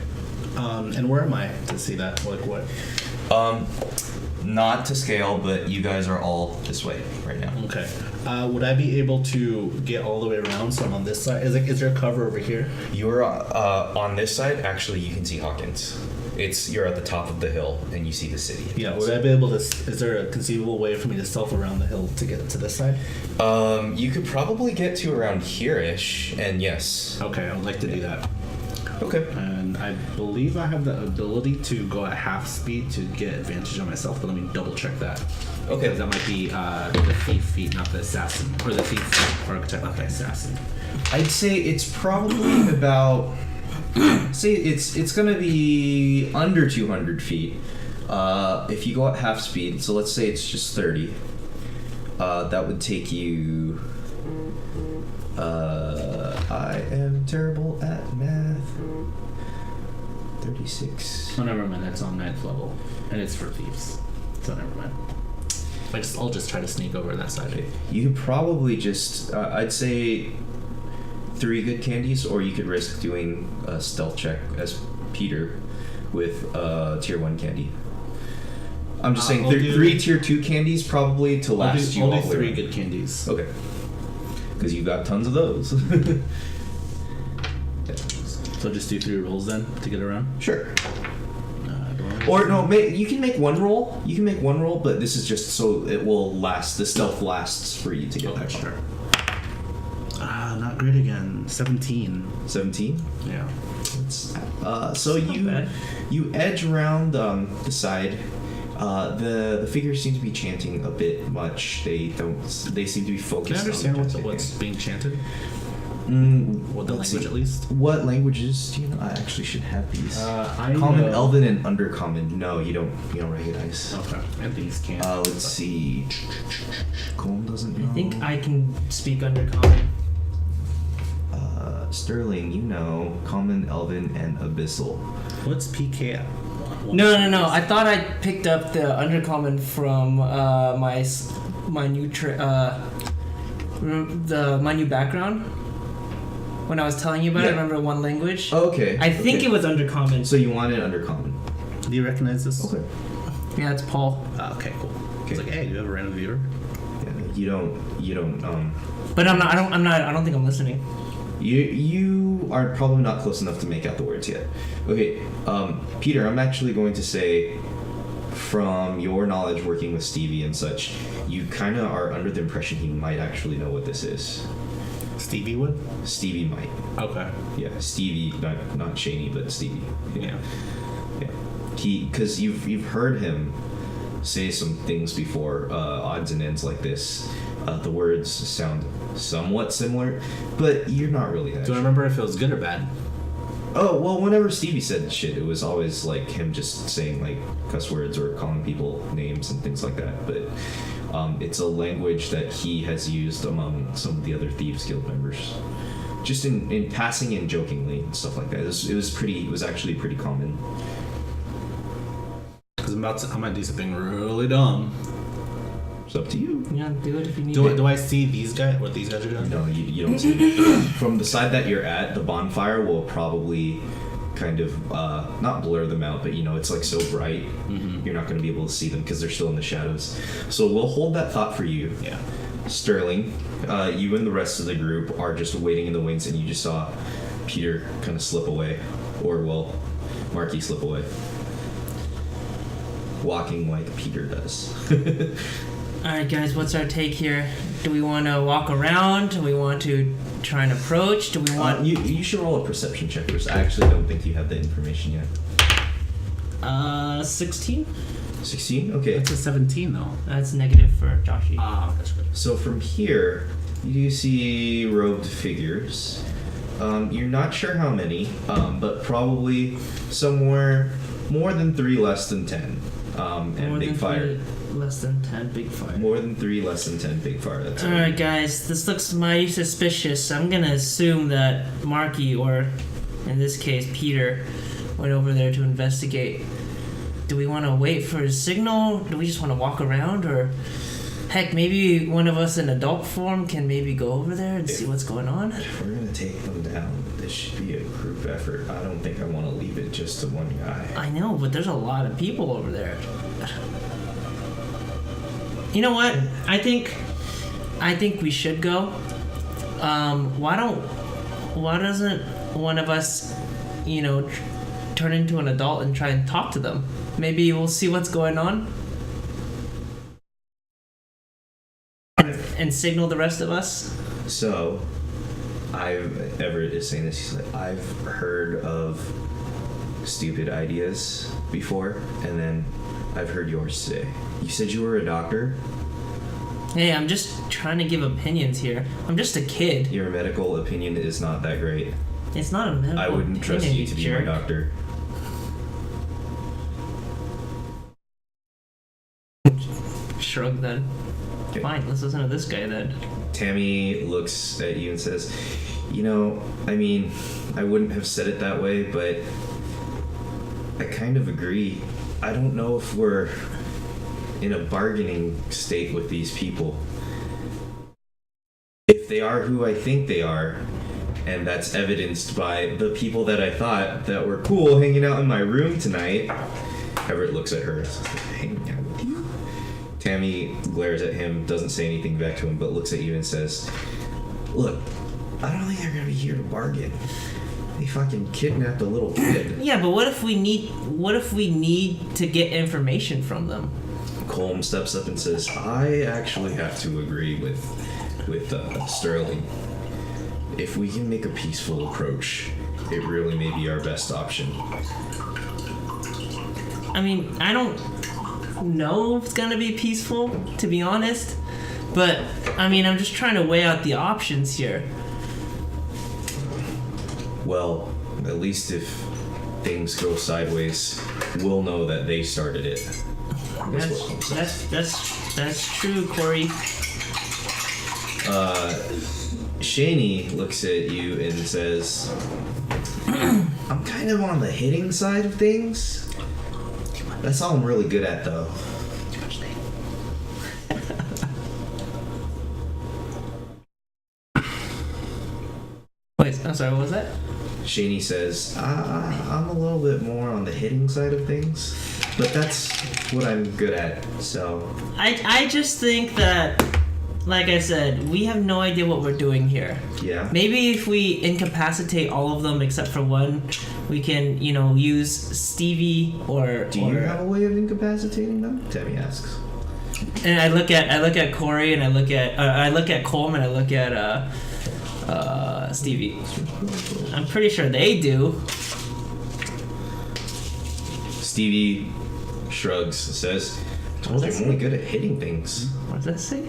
And where am I to see that? Like what? Not to scale, but you guys are all this way right now. Okay. Would I be able to get all the way around? So I'm on this side. Is there a cover over here? You're on this side. Actually, you can see Hawkins. You're at the top of the hill, and you see the city. Yeah. Would I be able to? Is there a conceivable way for me to stealth around the hill to get to this side? You could probably get to around here-ish, and yes. Okay, I would like to do that. Okay. And I believe I have the ability to go at half speed to get advantage on myself, but let me double check that. Okay. Because that might be the thief feat, not the assassin, or the thief archetype, not the assassin. I'd say it's probably about. Say it's gonna be under 200 feet. If you go at half speed, so let's say it's just 30. That would take you. I am terrible at math. 36. Oh, never mind. That's on 9th level, and it's for thieves. So never mind. I'll just try to sneak over that side. Okay. You could probably just. I'd say 3 good candies, or you could risk doing a stealth check as Peter with tier 1 candy. I'm just saying, I'll do- 3 tier 2 candies probably to last you I'll all do the way 3 around. good candies. Okay. Because you've got tons of those. So just do 3 rolls then to get around. Sure. Do I- Or no, you can make one roll. You can make one roll, but this is just so it will last. The stealth lasts for you to get Okay, that far. sure. Not great again. 17. 17. Yeah. So Not bad. you edge around the side. The figures seem to be chanting a bit much. They seem to be focused. Can I understand on what's being chanted? What the let's language see. at least? What languages do you know? I actually should have these. I Common, know- Elven, and Undercommon. No, you don't recognize. Okay. And these can't. Let's see. Colm doesn't know. I think I can speak Undercommon. Sterling, you know Common, Elven, and Abyssal. What's PK at? No. I thought I picked up the Undercommon from my new my new background. When I was telling you about it, I remember one language. Oh, okay. I think it was Undercommon. So you want it Undercommon. Do you recognize this? Okay. Yeah, it's Paul. Okay, cool. Okay. It's like, hey, do you have a random viewer? Yeah, you don't But I don't think I'm listening. You are probably not close enough to make out the words yet. Okay, Peter, I'm actually going to say, from your knowledge working with Stevie and such, you kind of are under the impression he might actually know what this is. Stevie would? Stevie might. Okay. Yeah, Stevie, not Shaney, but Stevie. Yeah. Because you've heard him say some things before, odds and ends like this. The words sound somewhat similar, but you're not really that Do I sure. remember if it was good or bad? Oh, well, whenever Stevie said shit, it was always like him just saying like cuss words or calling people names and things like that. But it's a language that he has used among some of the other Thieves Guild members. Just in passing and jokingly and stuff like that. It was actually pretty common. Because I might do something really dumb. It's up to you. Yeah, do it if you need Do I see these guys? What these guys are doing? No, you don't see it. From the side that you're at, the bonfire will probably kind of not blur them out, but it's like so bright, you're not going to be able to see them because they're still in the shadows. So we'll hold that thought for you. Yeah. Sterling, you and the rest of the group are just waiting in the wings, and you just saw Peter kind of slip away, or well, Marky slip away, walking like Peter does. Alright guys, what's our take here? Do we want to walk around? Do we want to try and approach? Do we want... You should roll a perception check first. I actually don't think you have the information yet. 16? 16? Okay. It's a 17 though. That's negative for Joshy. That's good. So from here, you do see robed figures. You're not sure how many, but probably somewhere more than 3, less than 10. And More big than fire. 3, less than 10, big fire. More than 3, less than 10, big fire. That's all. Alright guys, this looks mighty suspicious. I'm gonna assume that Marky, or in this case Peter, went over there to investigate. Do we want to wait for a signal? Do we just want to walk around? Or heck, maybe one of us in adult form can maybe go over there and see what's going on? If we're gonna take them down, this should be a group effort. I don't think I want to leave it just to one guy. I know, but there's a lot of people over there. You know what? I think we should go. Why doesn't one of us, turn into an adult and try and talk to them? Maybe we'll see what's going on. And signal the rest of us. So, Everett is saying this. He's like, I've heard of stupid ideas before, and then I've heard yours today. You said you were a doctor. Hey, I'm just trying to give opinions here. I'm just a kid. Your medical opinion is not that great. It's not a medical I wouldn't trust opinion, you to be jerk. my doctor. Shrug then. Okay. Fine, let's listen to this guy then. Tammy looks at you and says, I wouldn't have said it that way, but I kind of agree. I don't know if we're in a bargaining state with these people. If they are who I think they are, and that's evidenced by the people that I thought that were cool hanging out in my room tonight. Everett looks at her and says, hanging out with Tammy glares at him, doesn't say anything back to him, but looks at you and says, "Look, I don't think they're gonna be here to bargain. They fucking kidnapped a little kid." Yeah, but what if we need to get information from them? Colm steps up and says, "I actually have to agree with Sterling. If we can make a peaceful approach, it really may be our best option." I mean, I don't know if it's gonna be peaceful, to be honest. But, I mean, I'm just trying to weigh out the options here. Well, at least if things go sideways, we'll know that they started it. That's true, Corey. Shaney looks at you and says, "I'm kind of on the hitting side of things. That's all I'm really good at, though." Wait, I'm sorry, what was that? Shaney says, "I'm a little bit more on the hitting side of things, but that's what I'm good at, so..." I just think that, like I said, we have no idea what we're doing here. Yeah. Maybe if we incapacitate all of them except for one, we can, use Stevie or... Do you have a way of incapacitating them? Tammy asks. And I look at Corey, and I look at Colm, and I look at Stevie. I'm pretty sure they do. Stevie shrugs and says, "Told you I'm only good at hitting things." What does that say?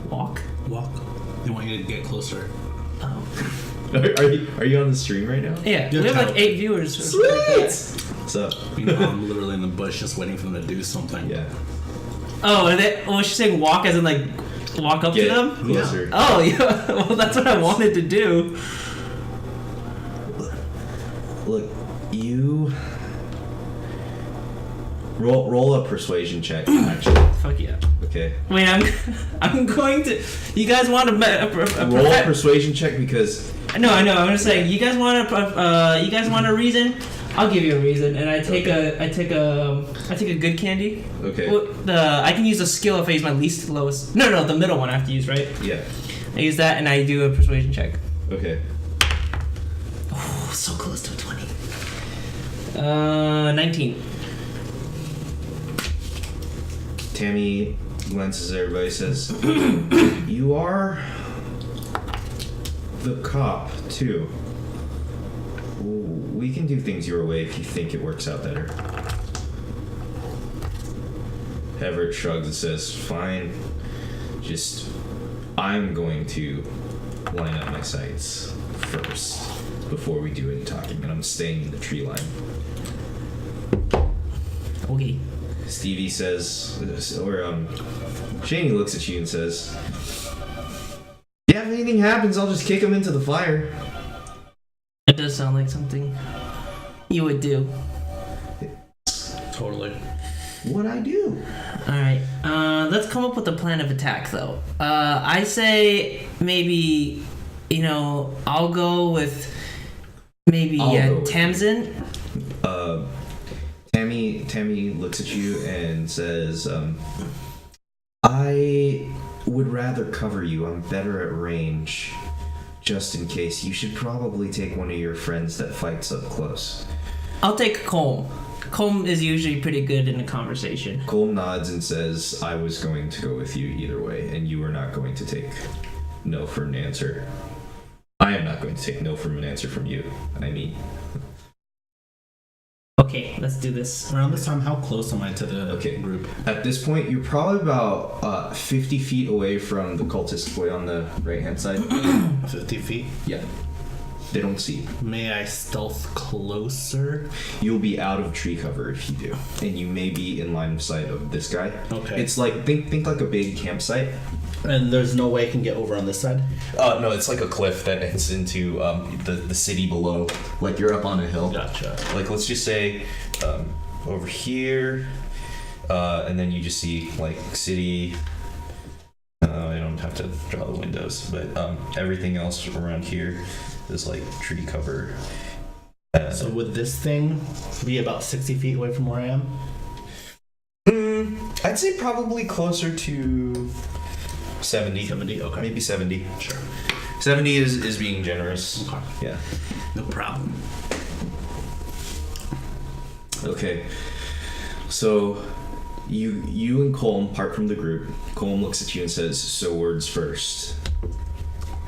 Walk? Walk. They want you to get closer. Oh. Are you on the stream right now? Yeah, Good we have like talent. 8 viewers. Or Sweet! something like that. What's up? I'm literally in the bush just waiting for them to do something. Yeah. Oh, was she saying walk as in like walk up Get to them? closer. Oh, yeah. Well, that's what I wanted to do. Look, you... Roll a persuasion check, actually. Fuck yeah. Okay. Wait, I'm going to. You guys want Roll a persuasion check because... No, I know. I'm just saying. You guys want a reason? I'll give you a reason, and I take a good candy. Okay. Well, I can use a skill if I use my least lowest. No, the middle one I have to use, right? Yeah. I use that, and I do a persuasion check. Okay. Oh, so close to a 20. 19. Tammy glances at everybody, says, "You are the cop, too. We can do things your way if you think it works out better." Everett shrugs and says, "Fine. Just, I'm going to line up my sights first before we do any talking, and I'm staying in the tree line." Okay. Stevie says, Shaney looks at you and says, "Yeah, if anything happens, I'll just kick him into the fire." It does sound like something you would do. Totally. What'd I do? Alright, let's come up with a plan of attack, though. I say maybe, I'll go with maybe Tamsin. Tammy looks at you and says, "I would rather cover you. I'm better at range. Just in case. You should probably take one of your friends that fights up close." I'll take Colm. Colm is usually pretty good in a conversation. Cole nods and says, "I was going to go with you either way, and you are not going to take no for an answer. I am not going to take no from an answer from you. I mean..." Okay, let's do this. Around this time, how close am I to the group? At this point, you're probably about 50 feet away from the cultist boy on the right-hand side. 50 feet? Yeah. They don't see you. May I stealth closer? You'll be out of tree cover if you do, and you may be in line of sight of this guy. Okay. It's like, think like a big campsite. And there's no way I can get over on this side? No, it's like a cliff that ends into the city below. Like you're up on a hill. Gotcha. Like let's just say over here, and then you just see like city. I don't have to draw the windows, but everything else around here is like tree cover. So would this thing be about 60 feet away from where I am? I'd say probably closer to 70. 70, okay. Maybe 70. Sure. 70 is being generous. Okay. Yeah. No problem. Okay. So you and Colm part from the group. Colm looks at you and says, "So words first."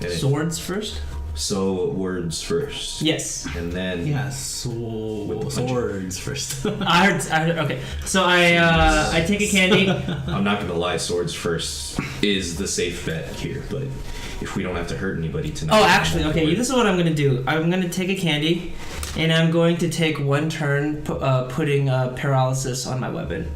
And Swords first? so words first. Yes. And then Yes, With the swords first. I heard. Okay. So I take a candy. I'm not gonna lie, swords first is the safe bet here, but if we don't have to hurt anybody tonight. Oh, actually, okay. This is what I'm gonna do. I'm gonna take a candy, and I'm going to take one turn putting paralysis on my weapon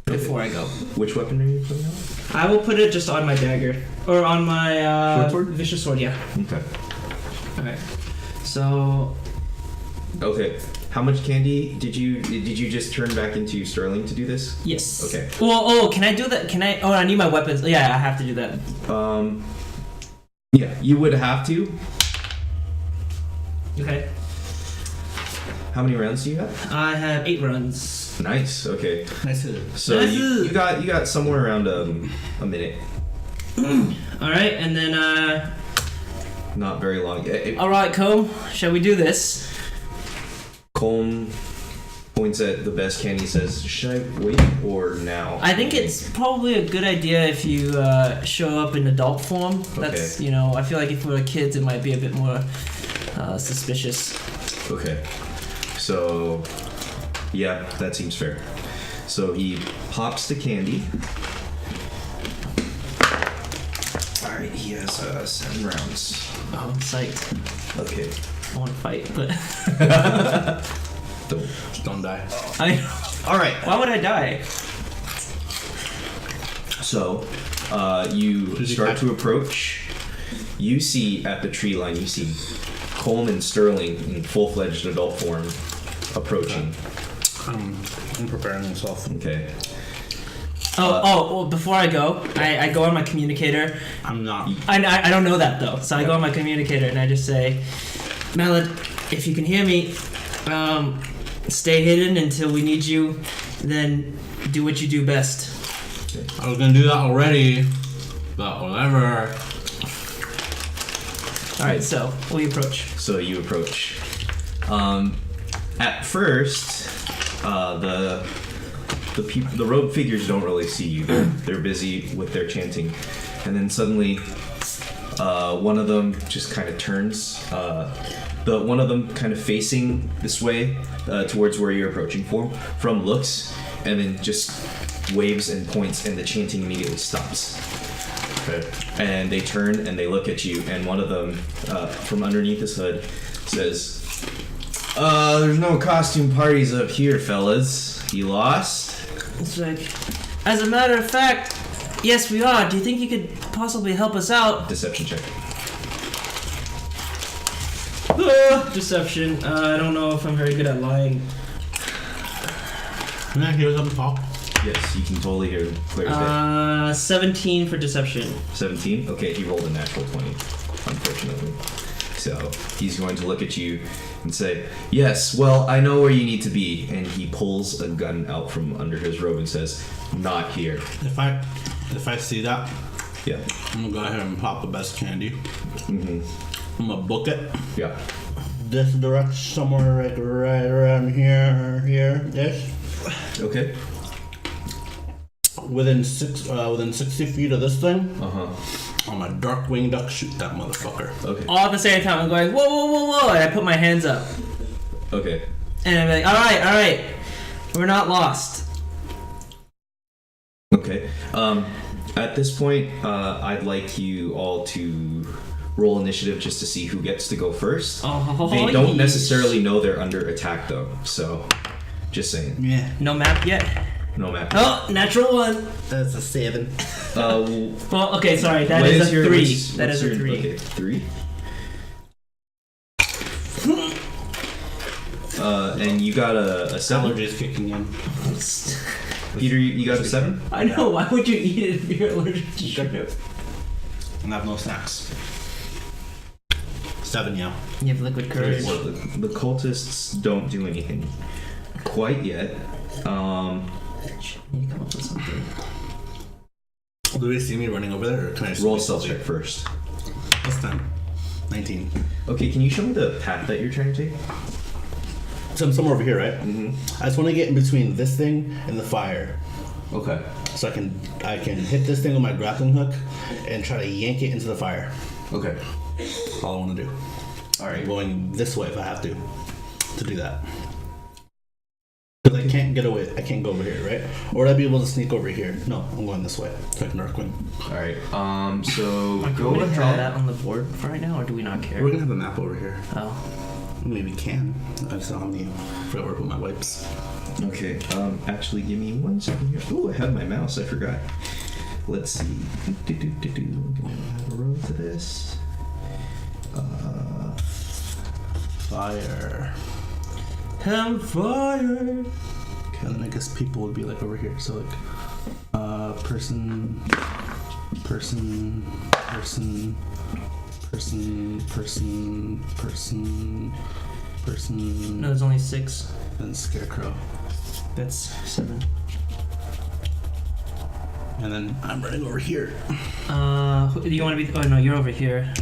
before I go. Which weapon are you putting on? I will put it just on my dagger or on my Short sword? vicious sword. Yeah. Okay. Okay. So Okay. How much candy did you just turn back into Sterling to do this? yes. Okay. Well, can I do that? Can I? Oh, I need my weapons. Yeah, I have to do that. Yeah, you would have to. Okay. How many rounds do you have? I have 8 runs. Nice. Okay. Nice. So Nice. you got somewhere around a minute. All right, and then Not very long. all right, Comb, shall we do this? Colm points at the best candy, says, "Should I wait or now?" I think it's probably a good idea if you show up in adult form. That's Okay. I feel like if we're kids, it might be a bit more suspicious. Okay. So, yeah, that seems fair. So he pops the candy. Alright, he has 7 rounds. Oh, I'm psyched. Okay. I want to fight, but Don't die. Alright. why would I die? So, you Does he start catch- to approach. You see at the tree line, you see Colm and Sterling in full-fledged adult form approaching. I'm preparing myself. Okay. Well, before I go, I go on my communicator. I'm not. I don't know that though, so I go on my communicator and I just say, Malad, if you can hear me, stay hidden until we need you, then do what you do best. I was gonna do that already, but whatever. Alright, so we approach. So you approach. At first, the robed figures don't really see you. They're busy with their chanting, and then suddenly, one of them just kind of turns. One of them kind of facing this way towards where you're approaching from looks, and then just waves and points, and the chanting immediately stops. Okay. And they turn and they look at you, and one of them, from underneath his hood, says, "There's no costume parties up here, fellas. You lost?" It's like, as a matter of fact, yes we are. Do you think you could possibly help us out? Deception check. Deception. I don't know if I'm very good at lying. Can I hear them talk? Yes, you can totally hear clear as day. 17 for deception. 17? Okay, he rolled a natural 20, unfortunately. So he's going to look at you and say, "Yes, well, I know where you need to be." And he pulls a gun out from under his robe and says, "Not here." If I see that, Yeah. I'm gonna go ahead and pop the best candy. Mm-hmm. I'm gonna book it. Yeah. This direction, somewhere like right around here, this. Okay. Within 60 feet of this thing, Uh-huh. I'm a dark winged duck. Shoot that motherfucker. Okay. All at the same time, I'm going, whoa, whoa, whoa, whoa, and I put my hands up. Okay. And I'm like, all right, we're not lost. Okay. At this point, I'd like you all to roll initiative just to see who gets to go first. Oh, They don't yeesh. necessarily know they're under attack, though. So, just saying. Yeah, No map yet. No map. Oh, natural 1. that's a 7. Well, okay, sorry, that what is a your- 3. what's- That what's is a your- 3. Okay, 3. And you got a 7. Allergies kicking in. Peter, you got a 7? I know, why would you eat it if you're allergic to sugar? And I have no snacks. 7, yeah. You have liquid courage. Well, the cultists don't do anything quite yet. Fudge. I need to come up with something. Do they see me running over there, or can I just Roll a stealth check first. What's time? 19. Okay, can you show me the path that you're trying to take? So I'm somewhere over here, right? Mm-hmm. I just want to get in between this thing and the fire, Okay. so I can hit this thing with my grappling hook and try to yank it into the fire. Okay. That's all I want to do. All right. I'm going this way if I have to do that. Because I can't get away. I can't go over here, right? Or would I be able to sneak over here? No, I'm going this way. So I can Darkwing. All right. So Like, go can we ahead. draw that on the board for right now, or do we not care? We're gonna have a map over here. Oh. Maybe can. I just don't have any. I forgot where to put my wipes. Okay. Actually, give me 1 second here. Oh, I have my mouse. I forgot. Let's see. I'm gonna add a row to this. Fire. Have fire. Okay, then I guess people would be like over here. So like, person, person, person, person, person, person, person, No, there's only 6. and scarecrow. That's 7. And then I'm running over here. Do you want to be? Oh no, you're over here.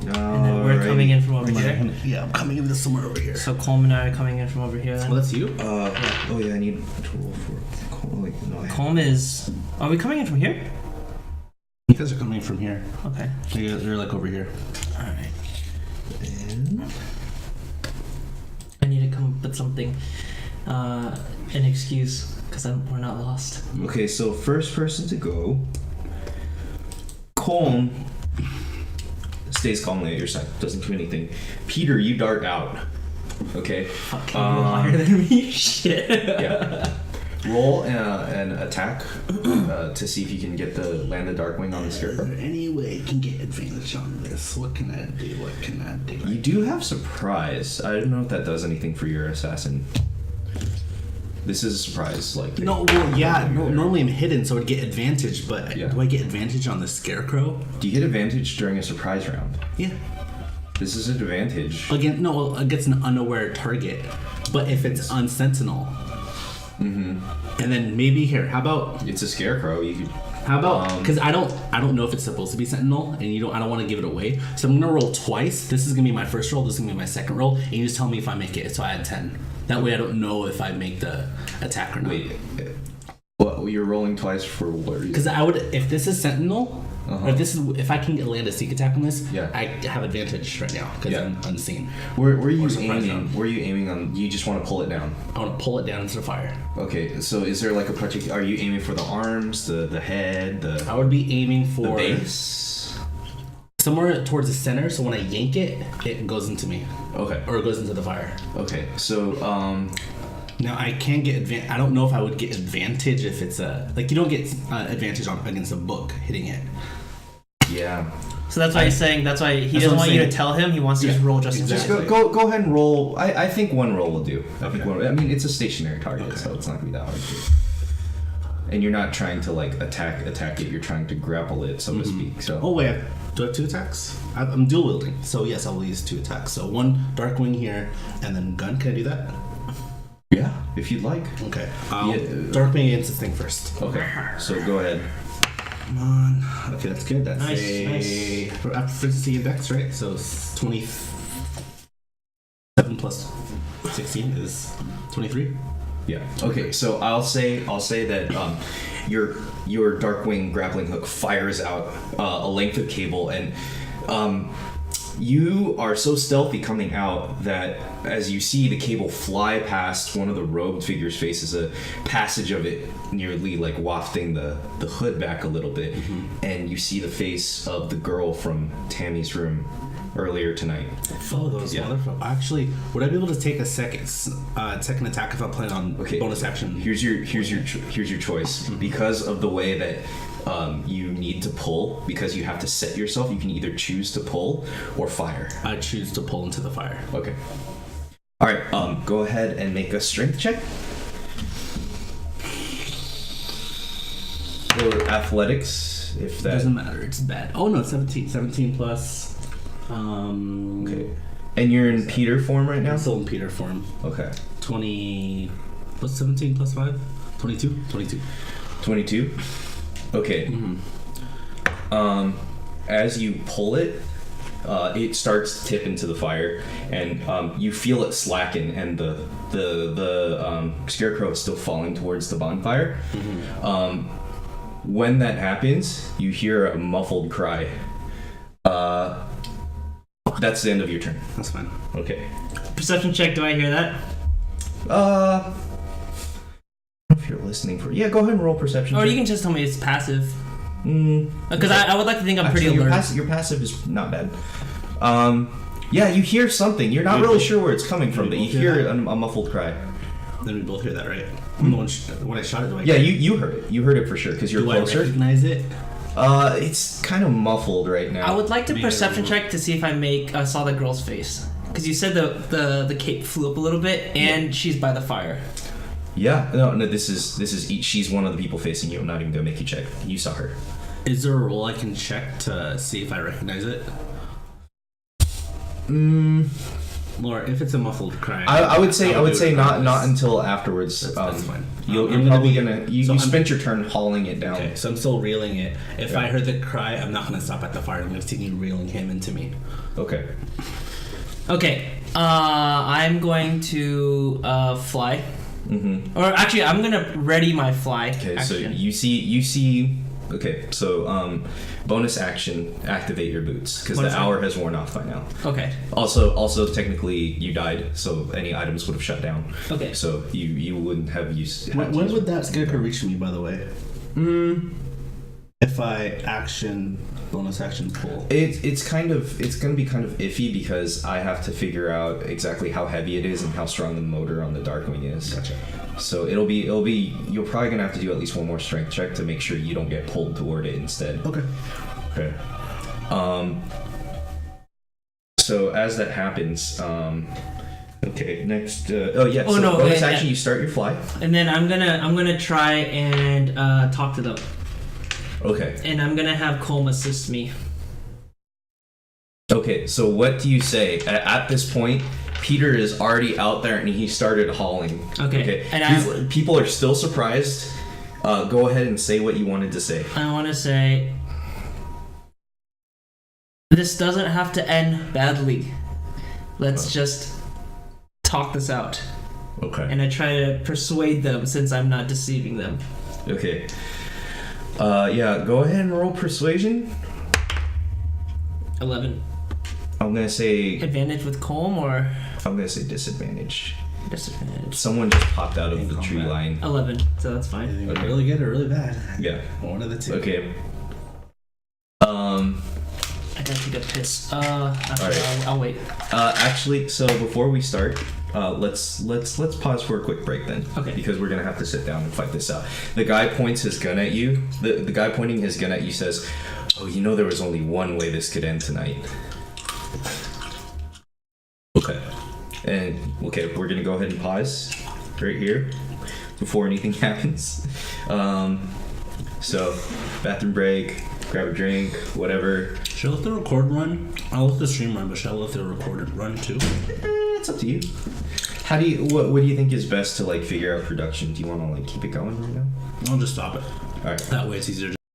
And then we're Alrighty. coming in from over here. Yeah, I'm coming in this somewhere over here. So Coleman and I are coming in from over here. Well, Then. that's you. Oh yeah, I need to roll for. No, I Colm is. Are we coming in from here? You guys are coming from here. Okay. You're like over here. All right. And I need to come up with something, an excuse, because we're not lost. okay, so first person to go. Colm stays calmly at your side, doesn't do anything. Peter, you dart out. Okay. Fucking higher than me. Shit. Yeah. Roll an attack to see if you can get the land the Darkwing on the Is scarecrow. there any way you can get advantage on this? What can I do? What can I do? You do have surprise. I don't know if that does anything for your assassin. This is a surprise, like No, well, yeah. No, normally I'm hidden, so I'd get advantage. But Yeah. do I get advantage on the scarecrow? Do you get advantage during a surprise round? Yeah. This is an advantage. Again, no, against an unaware target. But if it's on sentinel, Mm-hmm. and then maybe here. How about? It's a scarecrow. You could. How about? Because I don't know if it's supposed to be sentinel, and I don't want to give it away. So I'm gonna roll twice. This is gonna be my first roll. This is gonna be my second roll, and you just tell me if I make it. So I had 10. That way I don't know if I make the attack or not. Wait. Well, you're rolling twice for what reason? Because I would, if this is sentinel, Uh-huh. or if I can land a sneak attack on this, Yeah. I have advantage right now because Yeah. I'm unseen. Where are you Or surprise aiming? round. Where are you aiming on? You just want to pull it down. I want to pull it down into the fire. Okay, so is there like a particular? Are you aiming for the arms, the head, I would be aiming the for base? somewhere towards the center. So when I yank it, it goes into me, Okay. or it goes into the fire. Okay. So Now I can get I don't know if I would get advantage if it's like you don't get advantage against a book hitting it. yeah. So that's why he's saying. That's why he That's doesn't what I'm want you to saying. tell him. He wants to just Yeah, roll just in exactly. case. Just go ahead and roll. I think one roll will do. I think Okay. one. I mean, it's a stationary target, Okay. so it's not gonna be that hard to. And you're not trying to like attack it. You're trying to grapple it, so to speak. So. Oh wait, do I have 2 attacks? I'm dual wielding, so yes, I will use 2 attacks. So 1 Darkwing here, and then gun. Can I do that? Yeah, if you'd like. Okay. Yeah. Darkwing against this thing first. Okay. So go ahead. Come on. Okay, that's good. That's Nice, a for proficiency in Dex, right? So it's 27 plus 16 is 23. Yeah. Okay. So I'll say that your Darkwing grappling hook fires out a length of cable, and you are so stealthy coming out that as you see the cable fly past one of the robed figure's faces, a passage of it nearly like wafting the hood back a little bit, and you see the face of the girl from Tammy's room earlier tonight. Oh, those motherfuckers. Actually, would I be able to take a second attack if I'm playing on bonus action? Here's your choice. Because of the way that you need to pull, because you have to set yourself, you can either choose to pull or fire. I choose to pull into the fire. Okay. All right. Go ahead and make a strength check. Or athletics, if that. Doesn't matter. It's bad. Oh no, it's 17. 17 plus. Okay. And you're in Peter form right now. I'm still in Peter form. Okay. 20. What's 17 plus 5? 22. 22. Okay. As you pull it, it starts to tip into the fire, and you feel it slacken, and the scarecrow is still falling towards the bonfire. When that happens, you hear a muffled cry. That's the end of your turn. That's fine. Okay. Perception check. Do I hear that? I don't know if you're listening for. Yeah, go ahead and roll perception. Or check. you can just tell me it's passive. Because I would like to think I'm pretty Actually, alert. your passive is not bad. Yeah, you hear something. You're not really sure where it's coming from, but you hear a muffled cry. Then we both hear that, right? When I shot it, do I Yeah, you heard it. You heard it for sure because you're do closer. I recognize it? It's kind of muffled right now. I would like to Maybe perception I check to see if I saw the girl's face. Because you said the cape flew up a little bit, and she's by the fire. Yeah, no. This is. She's one of the people facing you. I'm not even gonna make you check. You saw her. Is there a roll I can check to see if I recognize it? Or if it's a muffled cry. I would say not until afterwards. That's fine. You're I'm probably be- gonna you I'm- spent your turn hauling it down. Okay, so I'm still reeling it. If I heard the cry, I'm not gonna stop at the fire. I'm gonna continue reeling him into me. Okay. Okay. I'm going to fly. Or actually, I'm gonna ready my fly. Okay. So action. you see. Okay. So bonus action, activate your boots because the Bonus hour has worn off by now. Okay. Also, technically, you died, so any items would have shut down. Okay. So you wouldn't have used. When would that scarecrow reach me, by the way? If I bonus action pull. It's gonna be kind of iffy because I have to figure out exactly how heavy it is and how strong the motor on the Darkwing is. Gotcha. So it'll be you're probably gonna have to do at least one more strength check to make sure you don't get pulled toward it instead. Okay. Okay. So as that happens, okay, next. Bonus action. You start your fly. And then I'm gonna try and talk to them. Okay. And I'm gonna have Colm assist me. Okay. So what do you say at this point? Peter is already out there and he started hauling. Okay. And people are still surprised. Go ahead and say what you wanted to say. I want to say this doesn't have to end badly. Let's just talk this out. Okay. And I try to persuade them since I'm not deceiving them. Okay. Yeah, go ahead and roll persuasion. 11. I'm gonna say Advantage with Colm or I'm gonna say disadvantage. disadvantage? Someone just popped out of In the tree combat. line. 11, so that's fine. Either really good or really bad. Yeah. One of the two. Okay. I gotta take a piss. Alright. I'll wait. Actually, so before we start, let's pause for a quick break then. Okay. Because we're gonna have to sit down and fight this out. The guy points his gun at you. The guy pointing his gun at you says, "Oh, you know there was only one way this could end tonight." Okay. And okay, we're gonna go ahead and pause right here before anything happens. So bathroom break, grab a drink, whatever. Should I let the record run? I'll let the stream run, but should I let the record run too? It's up to you. How do you what do you think is best to like figure out production? Do you want to like keep it going right now? I'll just stop it. All right. That way it's easier to